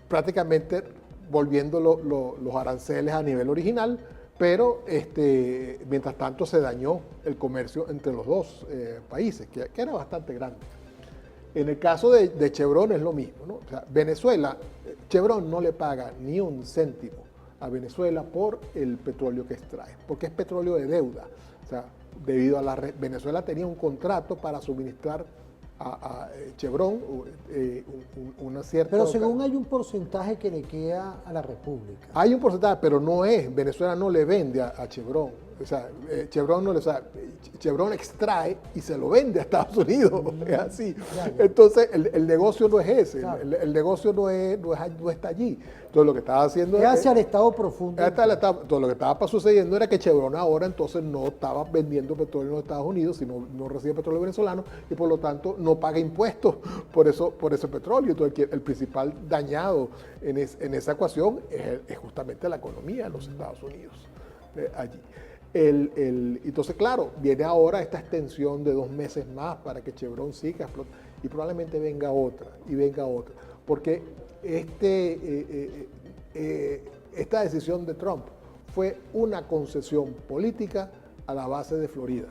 prácticamente volviendo los aranceles a nivel original, pero mientras tanto se dañó el comercio entre los dos países, que era bastante grande. En el caso de Chevron es lo mismo, ¿no? O sea, Venezuela, Chevron no le paga ni un céntimo a Venezuela por el petróleo que extrae, porque es petróleo de deuda. O sea, debido a Venezuela tenía un contrato para suministrar a Chevron una cierta... Pero según hay un porcentaje que le queda a la República. Hay un porcentaje, pero no es. Venezuela no le vende a Chevron. O sea, Chevron extrae y se lo vende a Estados Unidos. Es así. Entonces, el negocio no es ese. El negocio no está allí. Entonces, lo que estaba haciendo... Es hacia el Estado profundo. Entonces, lo que estaba sucediendo era que Chevron ahora entonces no estaba vendiendo petróleo en los Estados Unidos, sino no recibe petróleo venezolano y por lo tanto no paga impuestos por ese petróleo. Entonces, el principal dañado en esa ecuación es justamente la economía de los Estados Unidos allí. Entonces, claro, viene ahora esta extensión de 2 meses más para que Chevron siga explotando y probablemente venga otra, porque esta decisión de Trump fue una concesión política a la base de Florida,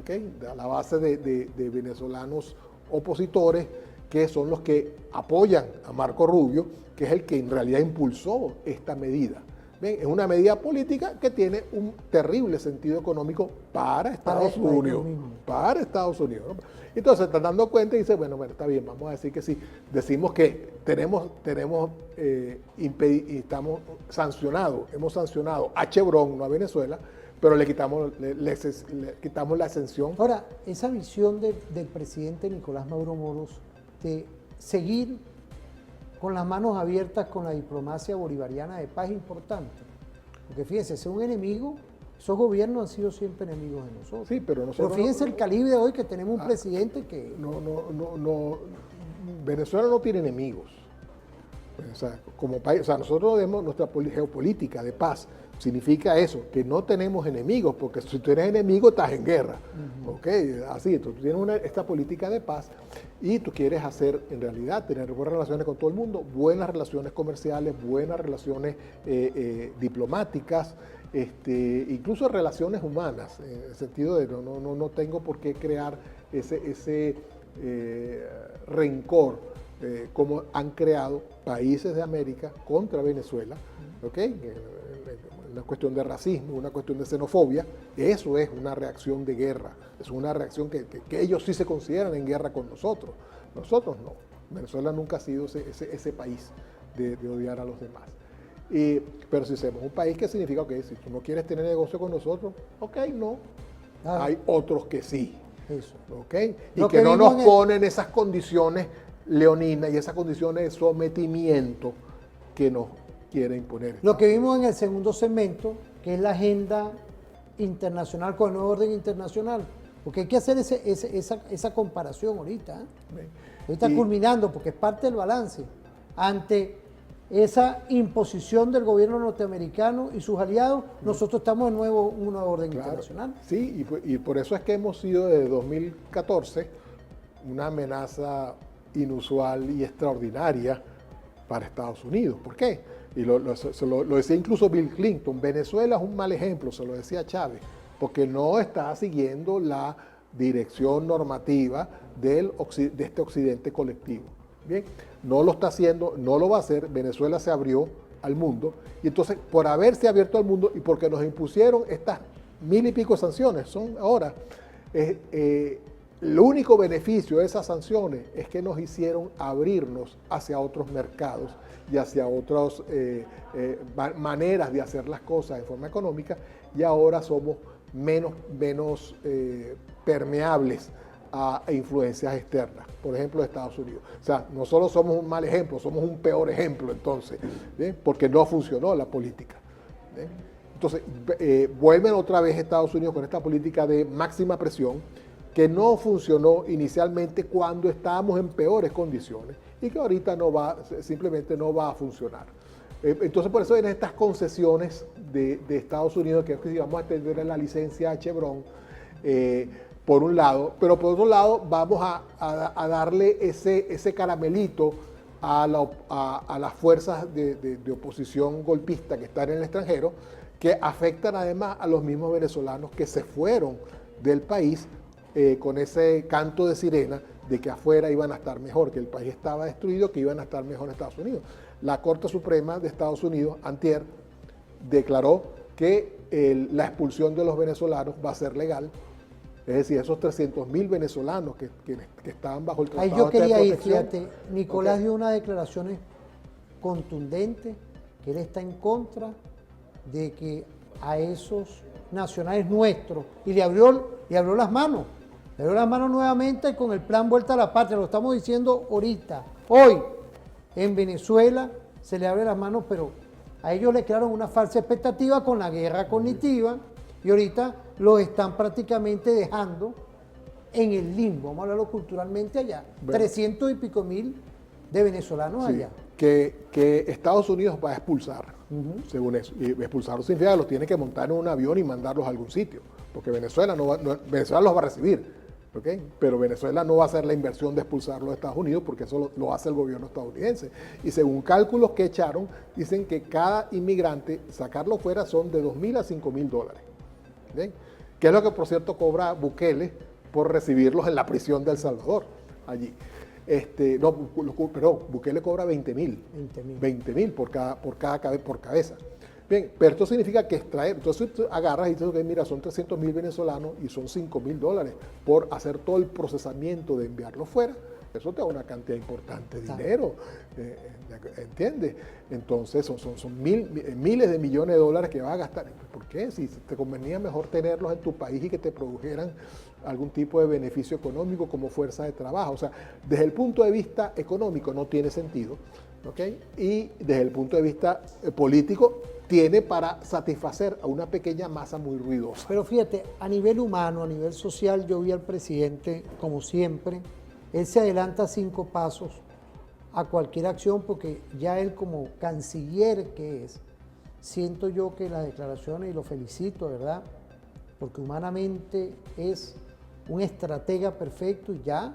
¿okay? A la base de venezolanos opositores que son los que apoyan a Marco Rubio, que es el que en realidad impulsó esta medida. ¿Ven? Es una medida política que tiene un terrible sentido económico para Estados Unidos. Para Estados Unidos, ¿no? Entonces se están dando cuenta y dicen, bueno, está bien, vamos a decir que sí. Decimos que hemos sancionado a Chevron, no a Venezuela, pero le quitamos la exención. Ahora, esa visión del presidente Nicolás Maduro Moros de seguir con las manos abiertas con la diplomacia bolivariana de paz es importante. Porque fíjense, ser un enemigo, esos gobiernos han sido siempre enemigos de nosotros. Sí, pero nosotros... Pero fíjense el calibre de hoy que tenemos un presidente que... No, Venezuela no tiene enemigos. O sea, como país, o sea, nosotros tenemos nuestra geopolítica de paz. Significa eso, que no tenemos enemigos, porque si tú eres enemigo estás en guerra. ¿Okay? Así, entonces tú tienes esta política de paz y tú quieres hacer, en realidad, tener buenas relaciones con todo el mundo, buenas relaciones comerciales, buenas relaciones diplomáticas, incluso relaciones humanas, en el sentido de no tengo por qué crear ese rencor como han creado países de América contra Venezuela, ¿okay? una cuestión de racismo, una cuestión de xenofobia, eso es una reacción de guerra, es una reacción que ellos sí se consideran en guerra con nosotros. Nosotros no. Venezuela nunca ha sido ese país de odiar a los demás. Pero si somos un país, que significa que si tú no quieres tener negocio con nosotros, ok, no. Hay otros que sí. Eso. ¿Ok? Y que no nos ponen esas condiciones leoninas y esas condiciones de sometimiento que nos quiere imponer. Lo que vimos en el segundo segmento, que es la agenda internacional con el nuevo orden internacional. Porque hay que hacer esa comparación ahorita. Ahorita culminando, porque es parte del balance. Ante esa imposición del gobierno norteamericano y sus aliados, nosotros estamos en un nuevo orden internacional. Sí, y por eso es que hemos sido desde 2014 una amenaza inusual y extraordinaria para Estados Unidos. ¿Por qué? Y lo decía incluso Bill Clinton, Venezuela es un mal ejemplo, se lo decía Chávez, porque no está siguiendo la dirección normativa de este occidente colectivo. Bien, no lo está haciendo, no lo va a hacer. Venezuela se abrió al mundo, y entonces por haberse abierto al mundo y porque nos impusieron estas 1000 y pico sanciones, son ahora, el único beneficio de esas sanciones es que nos hicieron abrirnos hacia otros mercados y hacia otras maneras de hacer las cosas de forma económica, y ahora somos menos permeables a influencias externas, por ejemplo, de Estados Unidos. O sea, no solo somos un mal ejemplo, somos un peor ejemplo entonces, ¿bien? Porque no funcionó la política. ¿Bien? Entonces, vuelven otra vez Estados Unidos con esta política de máxima presión que no funcionó inicialmente cuando estábamos en peores condiciones y que ahorita simplemente no va a funcionar. Entonces, por eso vienen estas concesiones de Estados Unidos, que es que si vamos a extender la licencia a Chevron, por un lado, pero por otro lado vamos a darle ese caramelito a las fuerzas de oposición golpista que están en el extranjero, que afectan además a los mismos venezolanos que se fueron del país con ese canto de sirena de que afuera iban a estar mejor, que el país estaba destruido, que iban a estar mejor en Estados Unidos. La Corte Suprema de Estados Unidos, antier, declaró que la expulsión de los venezolanos va a ser legal. Es decir, esos 300.000 venezolanos que estaban bajo el tratado ahí yo quería de ir, protección. fíjate, Nicolás dio unas declaraciones contundentes, que él está en contra de que a esos nacionales nuestros, y le abrió las manos nuevamente con el plan Vuelta a la Patria, lo estamos diciendo ahorita, hoy, en Venezuela se le abre las manos, pero a ellos le crearon una falsa expectativa con la guerra cognitiva, y ahorita los están prácticamente dejando en el limbo, vamos a hablarlo culturalmente allá, bueno, 300 y pico mil de venezolanos allá. Que Estados Unidos va a expulsar, según eso, y expulsarlos significa que los tiene que montar en un avión y mandarlos a algún sitio, porque Venezuela Venezuela los va a recibir, ¿okay? Pero Venezuela no va a hacer la inversión de expulsarlos de Estados Unidos, porque eso lo hace el gobierno estadounidense. Y según cálculos que echaron, dicen que cada inmigrante, sacarlo fuera son de $2.000 a $5.000. ¿Bien? Que es lo que, por cierto, cobra Bukele por recibirlos en la prisión de El Salvador, allí. Pero Bukele cobra 20.000 por cabeza. Bien, pero esto significa que entonces tú agarras y dices, okay, mira, son 300.000 venezolanos y son $5.000 por hacer todo el procesamiento de enviarlos fuera. Eso te da una cantidad importante de dinero, ¿entiendes? Entonces son miles de millones de dólares que vas a gastar. ¿Por qué? Si te convenía mejor tenerlos en tu país y que te produjeran algún tipo de beneficio económico como fuerza de trabajo. O sea, desde el punto de vista económico no tiene sentido, ¿ok? Y desde el punto de vista político tiene para satisfacer a una pequeña masa muy ruidosa. Pero fíjate, a nivel humano, a nivel social, yo vi al presidente, como siempre, él se adelanta 5 pasos a cualquier acción, porque ya él, como canciller que es, siento yo que las declaraciones, y lo felicito, ¿verdad? Porque humanamente es un estratega perfecto y ya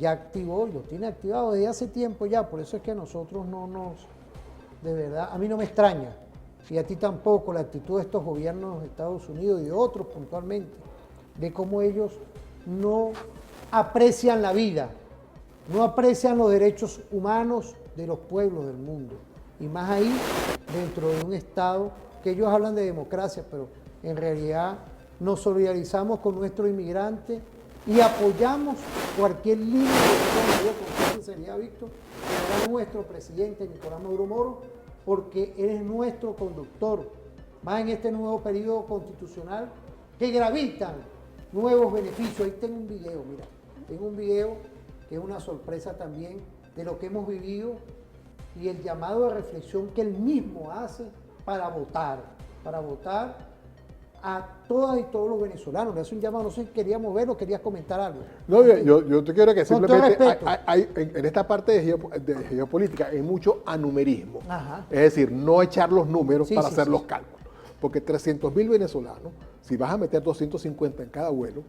activó, y lo tiene activado desde hace tiempo ya. Por eso es que a nosotros de verdad, a mí no me extraña, y a ti tampoco, la actitud de estos gobiernos de Estados Unidos y de otros puntualmente, de cómo ellos no aprecian la vida, no aprecian los derechos humanos de los pueblos del mundo, y más ahí dentro de un Estado porque ellos hablan de democracia, pero en realidad nos solidarizamos con nuestros inmigrantes y apoyamos cualquier línea que con sinceridad, Víctor, que haga nuestro presidente Nicolás Maduro Moro, porque él es nuestro conductor, más en este nuevo periodo constitucional, que gravitan nuevos beneficios. Ahí tengo un video, mira, tengo un video que es una sorpresa también de lo que hemos vivido y el llamado de reflexión que él mismo hace para votar a todas y todos los venezolanos. Le hace un llamado, no sé si queríamos verlo, querías comentar algo. No, yo te quiero que simplemente hay, en esta parte de geopolítica hay mucho anumerismo. Ajá. Es decir, no echar los números para hacer los sí. cálculos. Porque 300.000 venezolanos, si vas a meter 250 en cada vuelo,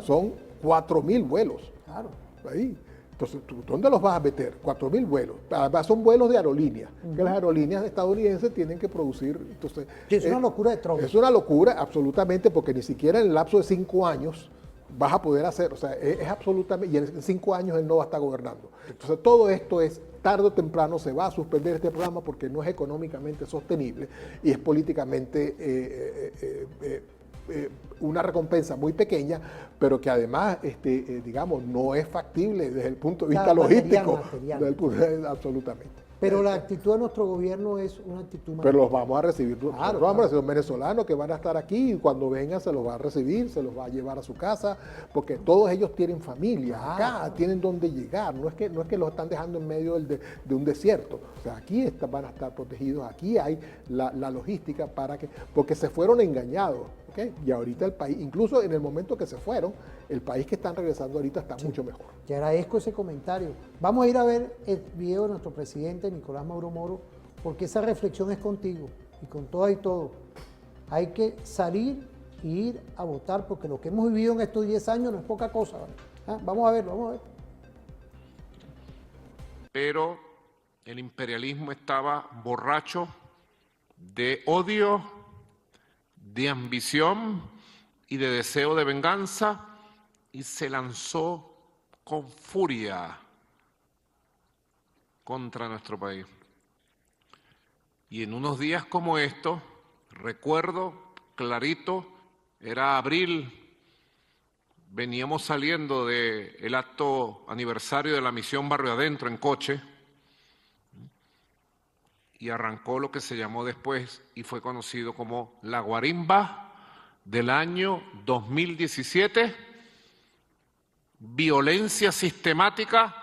son 4.000 vuelos. Claro. Ahí. Entonces, ¿dónde los vas a meter? 4.000 vuelos. Además, son vuelos de aerolíneas, que las aerolíneas estadounidenses tienen que producir. Entonces, sí, es una locura de Trump. Es una locura, absolutamente, porque ni siquiera en el lapso de 5 años vas a poder hacer. O sea, es absolutamente. Y en 5 años él no va a estar gobernando. Entonces, todo esto es, tarde o temprano se va a suspender este programa porque no es económicamente sostenible y es políticamente una recompensa muy pequeña, pero que además, digamos, no es factible desde el punto de vista logístico. Absolutamente. Pero la actitud de nuestro gobierno es una actitud más. Pero los vamos a recibir. Nosotros Claro, vamos a recibir venezolanos que van a estar aquí y cuando vengan se los va a recibir, se los va a llevar a su casa, porque todos ellos tienen familia acá, tienen donde llegar. No es que los están dejando en medio de un desierto. O sea, aquí van a estar protegidos, aquí hay la logística para que, porque se fueron engañados. ¿Okay? Y ahorita el país, incluso en el momento que se fueron, el país que están regresando ahorita está mucho mejor. Te agradezco ese comentario. Vamos a ir a ver el video de nuestro presidente Nicolás Maduro Moro, porque esa reflexión es contigo y con todas y todo. Hay que salir e ir a votar, porque lo que hemos vivido en estos 10 años no es poca cosa. ¿Vale? Vamos a verlo, vamos a ver. Pero el imperialismo estaba borracho de odio, de ambición y de deseo de venganza, y se lanzó con furia contra nuestro país. Y en unos días como estos, recuerdo clarito, era abril, veníamos saliendo del acto aniversario de la misión Barrio Adentro en coche, y arrancó lo que se llamó después y fue conocido como la guarimba del año 2017, violencia sistemática,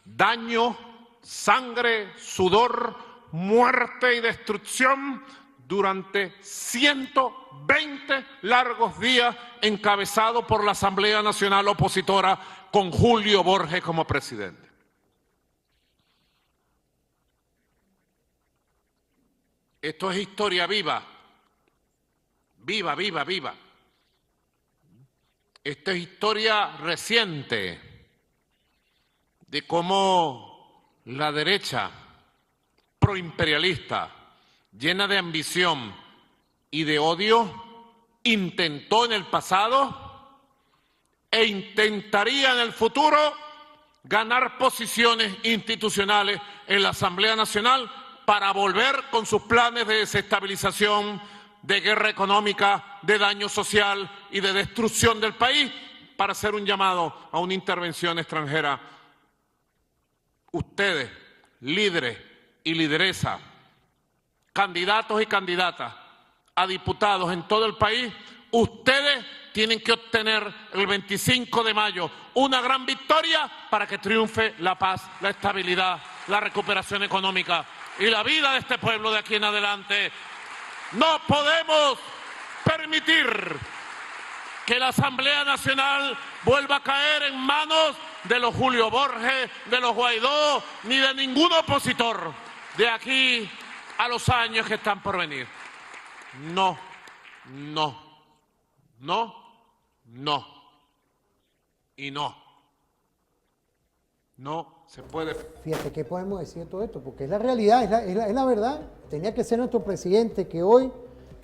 daño, sangre, sudor, muerte y destrucción durante 120 largos días, encabezado por la Asamblea Nacional Opositora con Julio Borges como presidente. Esto es historia viva, viva, viva, viva. Esta es historia reciente de cómo la derecha proimperialista, llena de ambición y de odio, intentó en el pasado e intentaría en el futuro ganar posiciones institucionales en la Asamblea Nacional para volver con sus planes de desestabilización, de guerra económica, de daño social y de destrucción del país, para hacer un llamado a una intervención extranjera. Ustedes, líderes y lideresas, candidatos y candidatas a diputados en todo el país, ustedes tienen que obtener el 25 de mayo una gran victoria para que triunfe la paz, la estabilidad, la recuperación económica y la vida de este pueblo de aquí en adelante. No podemos permitir que la Asamblea Nacional vuelva a caer en manos de los Julio Borges, de los Guaidó, ni de ningún opositor de aquí a los años que están por venir. No, no, no, no y no. No se puede. Fíjate, ¿qué podemos decir de todo esto? Porque es la realidad, es la verdad. Tenía que ser nuestro presidente que hoy,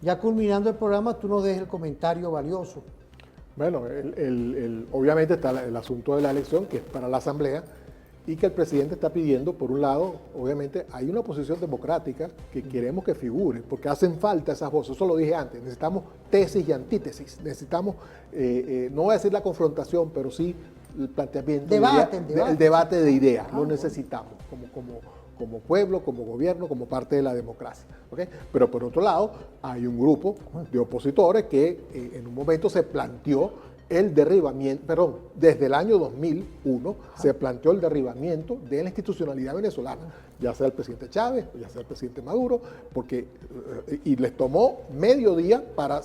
ya culminando el programa, tú nos des el comentario valioso. Bueno, obviamente está el asunto de la elección, que es para la Asamblea, y que el presidente está pidiendo, por un lado, obviamente, hay una oposición democrática que queremos que figure, porque hacen falta esas voces, eso lo dije antes, necesitamos tesis y antítesis, necesitamos, no voy a decir la confrontación, pero sí el planteamiento, el debate de ideas, lo necesitamos como pueblo, como gobierno, como parte de la democracia. ¿Okay? Pero por otro lado, hay un grupo de opositores que en un momento se planteó el derribamiento, desde el año 2001 se planteó el derribamiento de la institucionalidad venezolana, ya sea el presidente Chávez, ya sea el presidente Maduro, porque y les tomó medio día para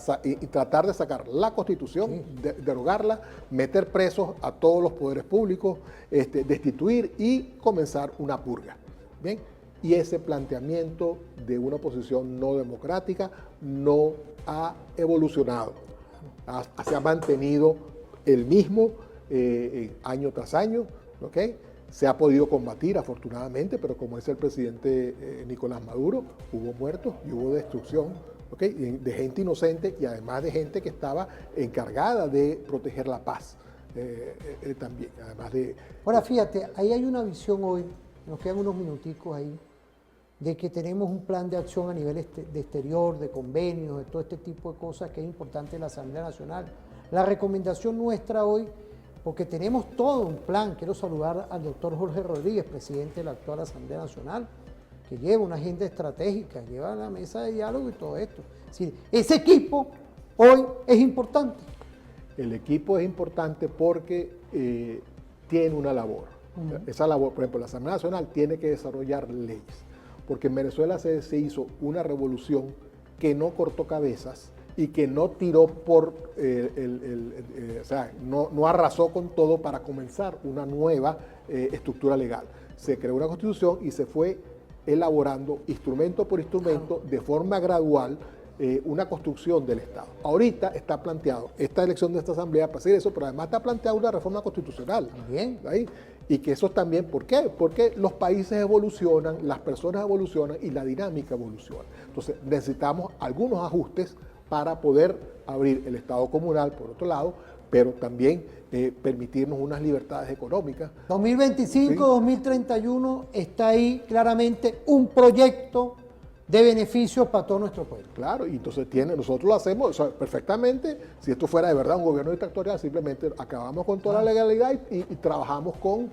tratar de sacar la Constitución, derogarla, meter presos a todos los poderes públicos, destituir y comenzar una purga. Bien, y ese planteamiento de una oposición no democrática no ha evolucionado. Se ha mantenido el mismo año tras año, ¿okay? Se ha podido combatir afortunadamente, pero como dice el presidente Nicolás Maduro, hubo muertos y hubo destrucción, ¿okay? De gente inocente y además de gente que estaba encargada de proteger la paz también. Además de, ahora fíjate, ahí hay una visión hoy, nos quedan unos minuticos ahí, de que tenemos un plan de acción a nivel de exterior, de convenios, de todo este tipo de cosas que es importante en la Asamblea Nacional. La recomendación nuestra hoy, porque tenemos todo un plan, quiero saludar al doctor Jorge Rodríguez, presidente de la actual Asamblea Nacional, que lleva una agenda estratégica, lleva la mesa de diálogo y todo esto. Es decir, ese equipo hoy es importante. El equipo es importante porque tiene una labor. Esa labor, por ejemplo, la Asamblea Nacional tiene que desarrollar leyes. Porque en Venezuela se hizo una revolución que no cortó cabezas y que no tiró por, o sea, no arrasó con todo para comenzar una nueva estructura legal. Se creó una constitución y se fue elaborando instrumento por instrumento de forma gradual una construcción del Estado. Ahorita está planteado esta elección de esta asamblea para hacer eso, pero además está planteada una reforma constitucional. Bien. ¿Ahí? Y que eso también, ¿por qué? Porque los países evolucionan, las personas evolucionan y la dinámica evoluciona. Entonces necesitamos algunos ajustes para poder abrir el Estado comunal, por otro lado, pero también permitirnos unas libertades económicas. 2025, ¿sí? 2031 está ahí claramente un proyecto de beneficios para todo nuestro pueblo. Claro, y entonces nosotros lo hacemos, o sea, perfectamente. Si esto fuera de verdad un gobierno dictatorial, simplemente acabamos con toda la legalidad y trabajamos con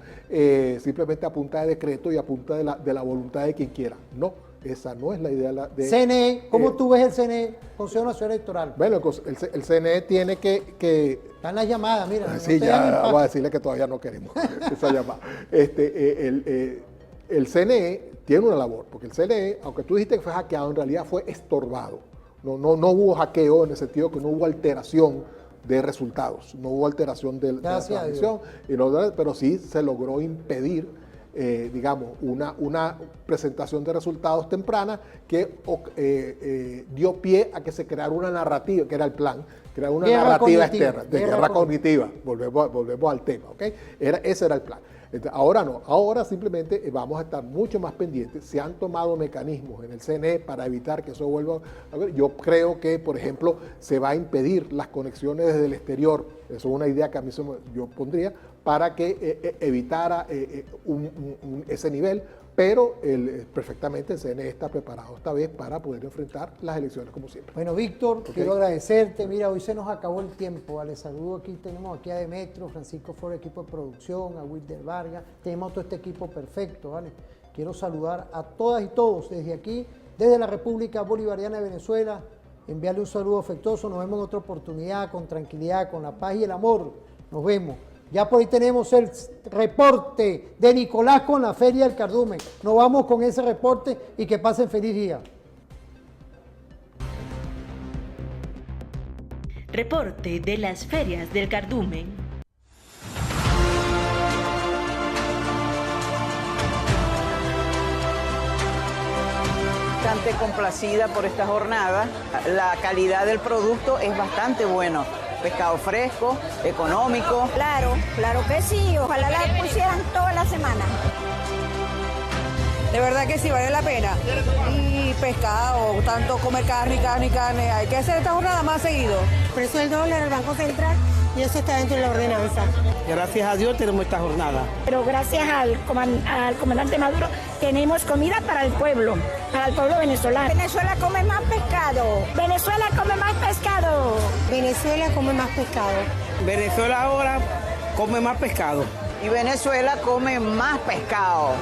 simplemente a punta de decreto y a punta de la voluntad de quien quiera. No, esa no es la idea de... CNE, ¿cómo tú ves el CNE, Consejo Nacional Electoral? Bueno, el CNE tiene que... Están las llamadas, mira. Sí, no ya voy a decirle que todavía no queremos esa llamada. El CNE tiene una labor, porque el CNE, aunque tú dijiste que fue hackeado, en realidad fue estorbado. No hubo hackeo en el sentido que no hubo alteración de resultados, no hubo alteración de la transmisión, pero sí se logró impedir, digamos, una presentación de resultados temprana que dio pie a que se creara una narrativa, que era el plan, crear una narrativa externa, de guerra cognitiva. Volvemos al tema, ¿ok? Ese era el plan. Ahora no, ahora simplemente vamos a estar mucho más pendientes. Se han tomado mecanismos en el CNE para evitar que eso vuelva a ver. Yo creo que, por ejemplo, se va a impedir las conexiones desde el exterior. Eso es una idea que a mí yo pondría para que evitara ese nivel, pero perfectamente el CNE está preparado esta vez para poder enfrentar las elecciones como siempre. Bueno, Víctor, quiero agradecerte. Mira, hoy se nos acabó el tiempo, ¿vale? Saludo aquí, tenemos aquí a Demetrio, Francisco Flores, equipo de producción, a Wilder Vargas, tenemos todo este equipo perfecto, ¿vale? Quiero saludar a todas y todos desde aquí, desde la República Bolivariana de Venezuela, enviarle un saludo afectuoso, nos vemos en otra oportunidad, con tranquilidad, con la paz y el amor, nos vemos. Ya por ahí tenemos el reporte de Nicolás con la Feria del Cardumen. Nos vamos con ese reporte y que pasen feliz día. Reporte de las Ferias del Cardumen. Bastante complacida por esta jornada. La calidad del producto es bastante bueno. Pescado fresco, económico. Claro, claro que sí. Ojalá la pusieran toda la semana. De verdad que sí, vale la pena. Y pescado, tanto comer carne. Hay que hacer esta jornada más seguido. El precio del dólar, el Banco Central y eso está dentro de la ordenanza. Gracias a Dios tenemos esta jornada. Pero gracias al comandante Maduro tenemos comida para el pueblo venezolano. Venezuela come más pescado. Venezuela come más pescado. Venezuela come más pescado. Venezuela ahora come más pescado. Y Venezuela come más pescado.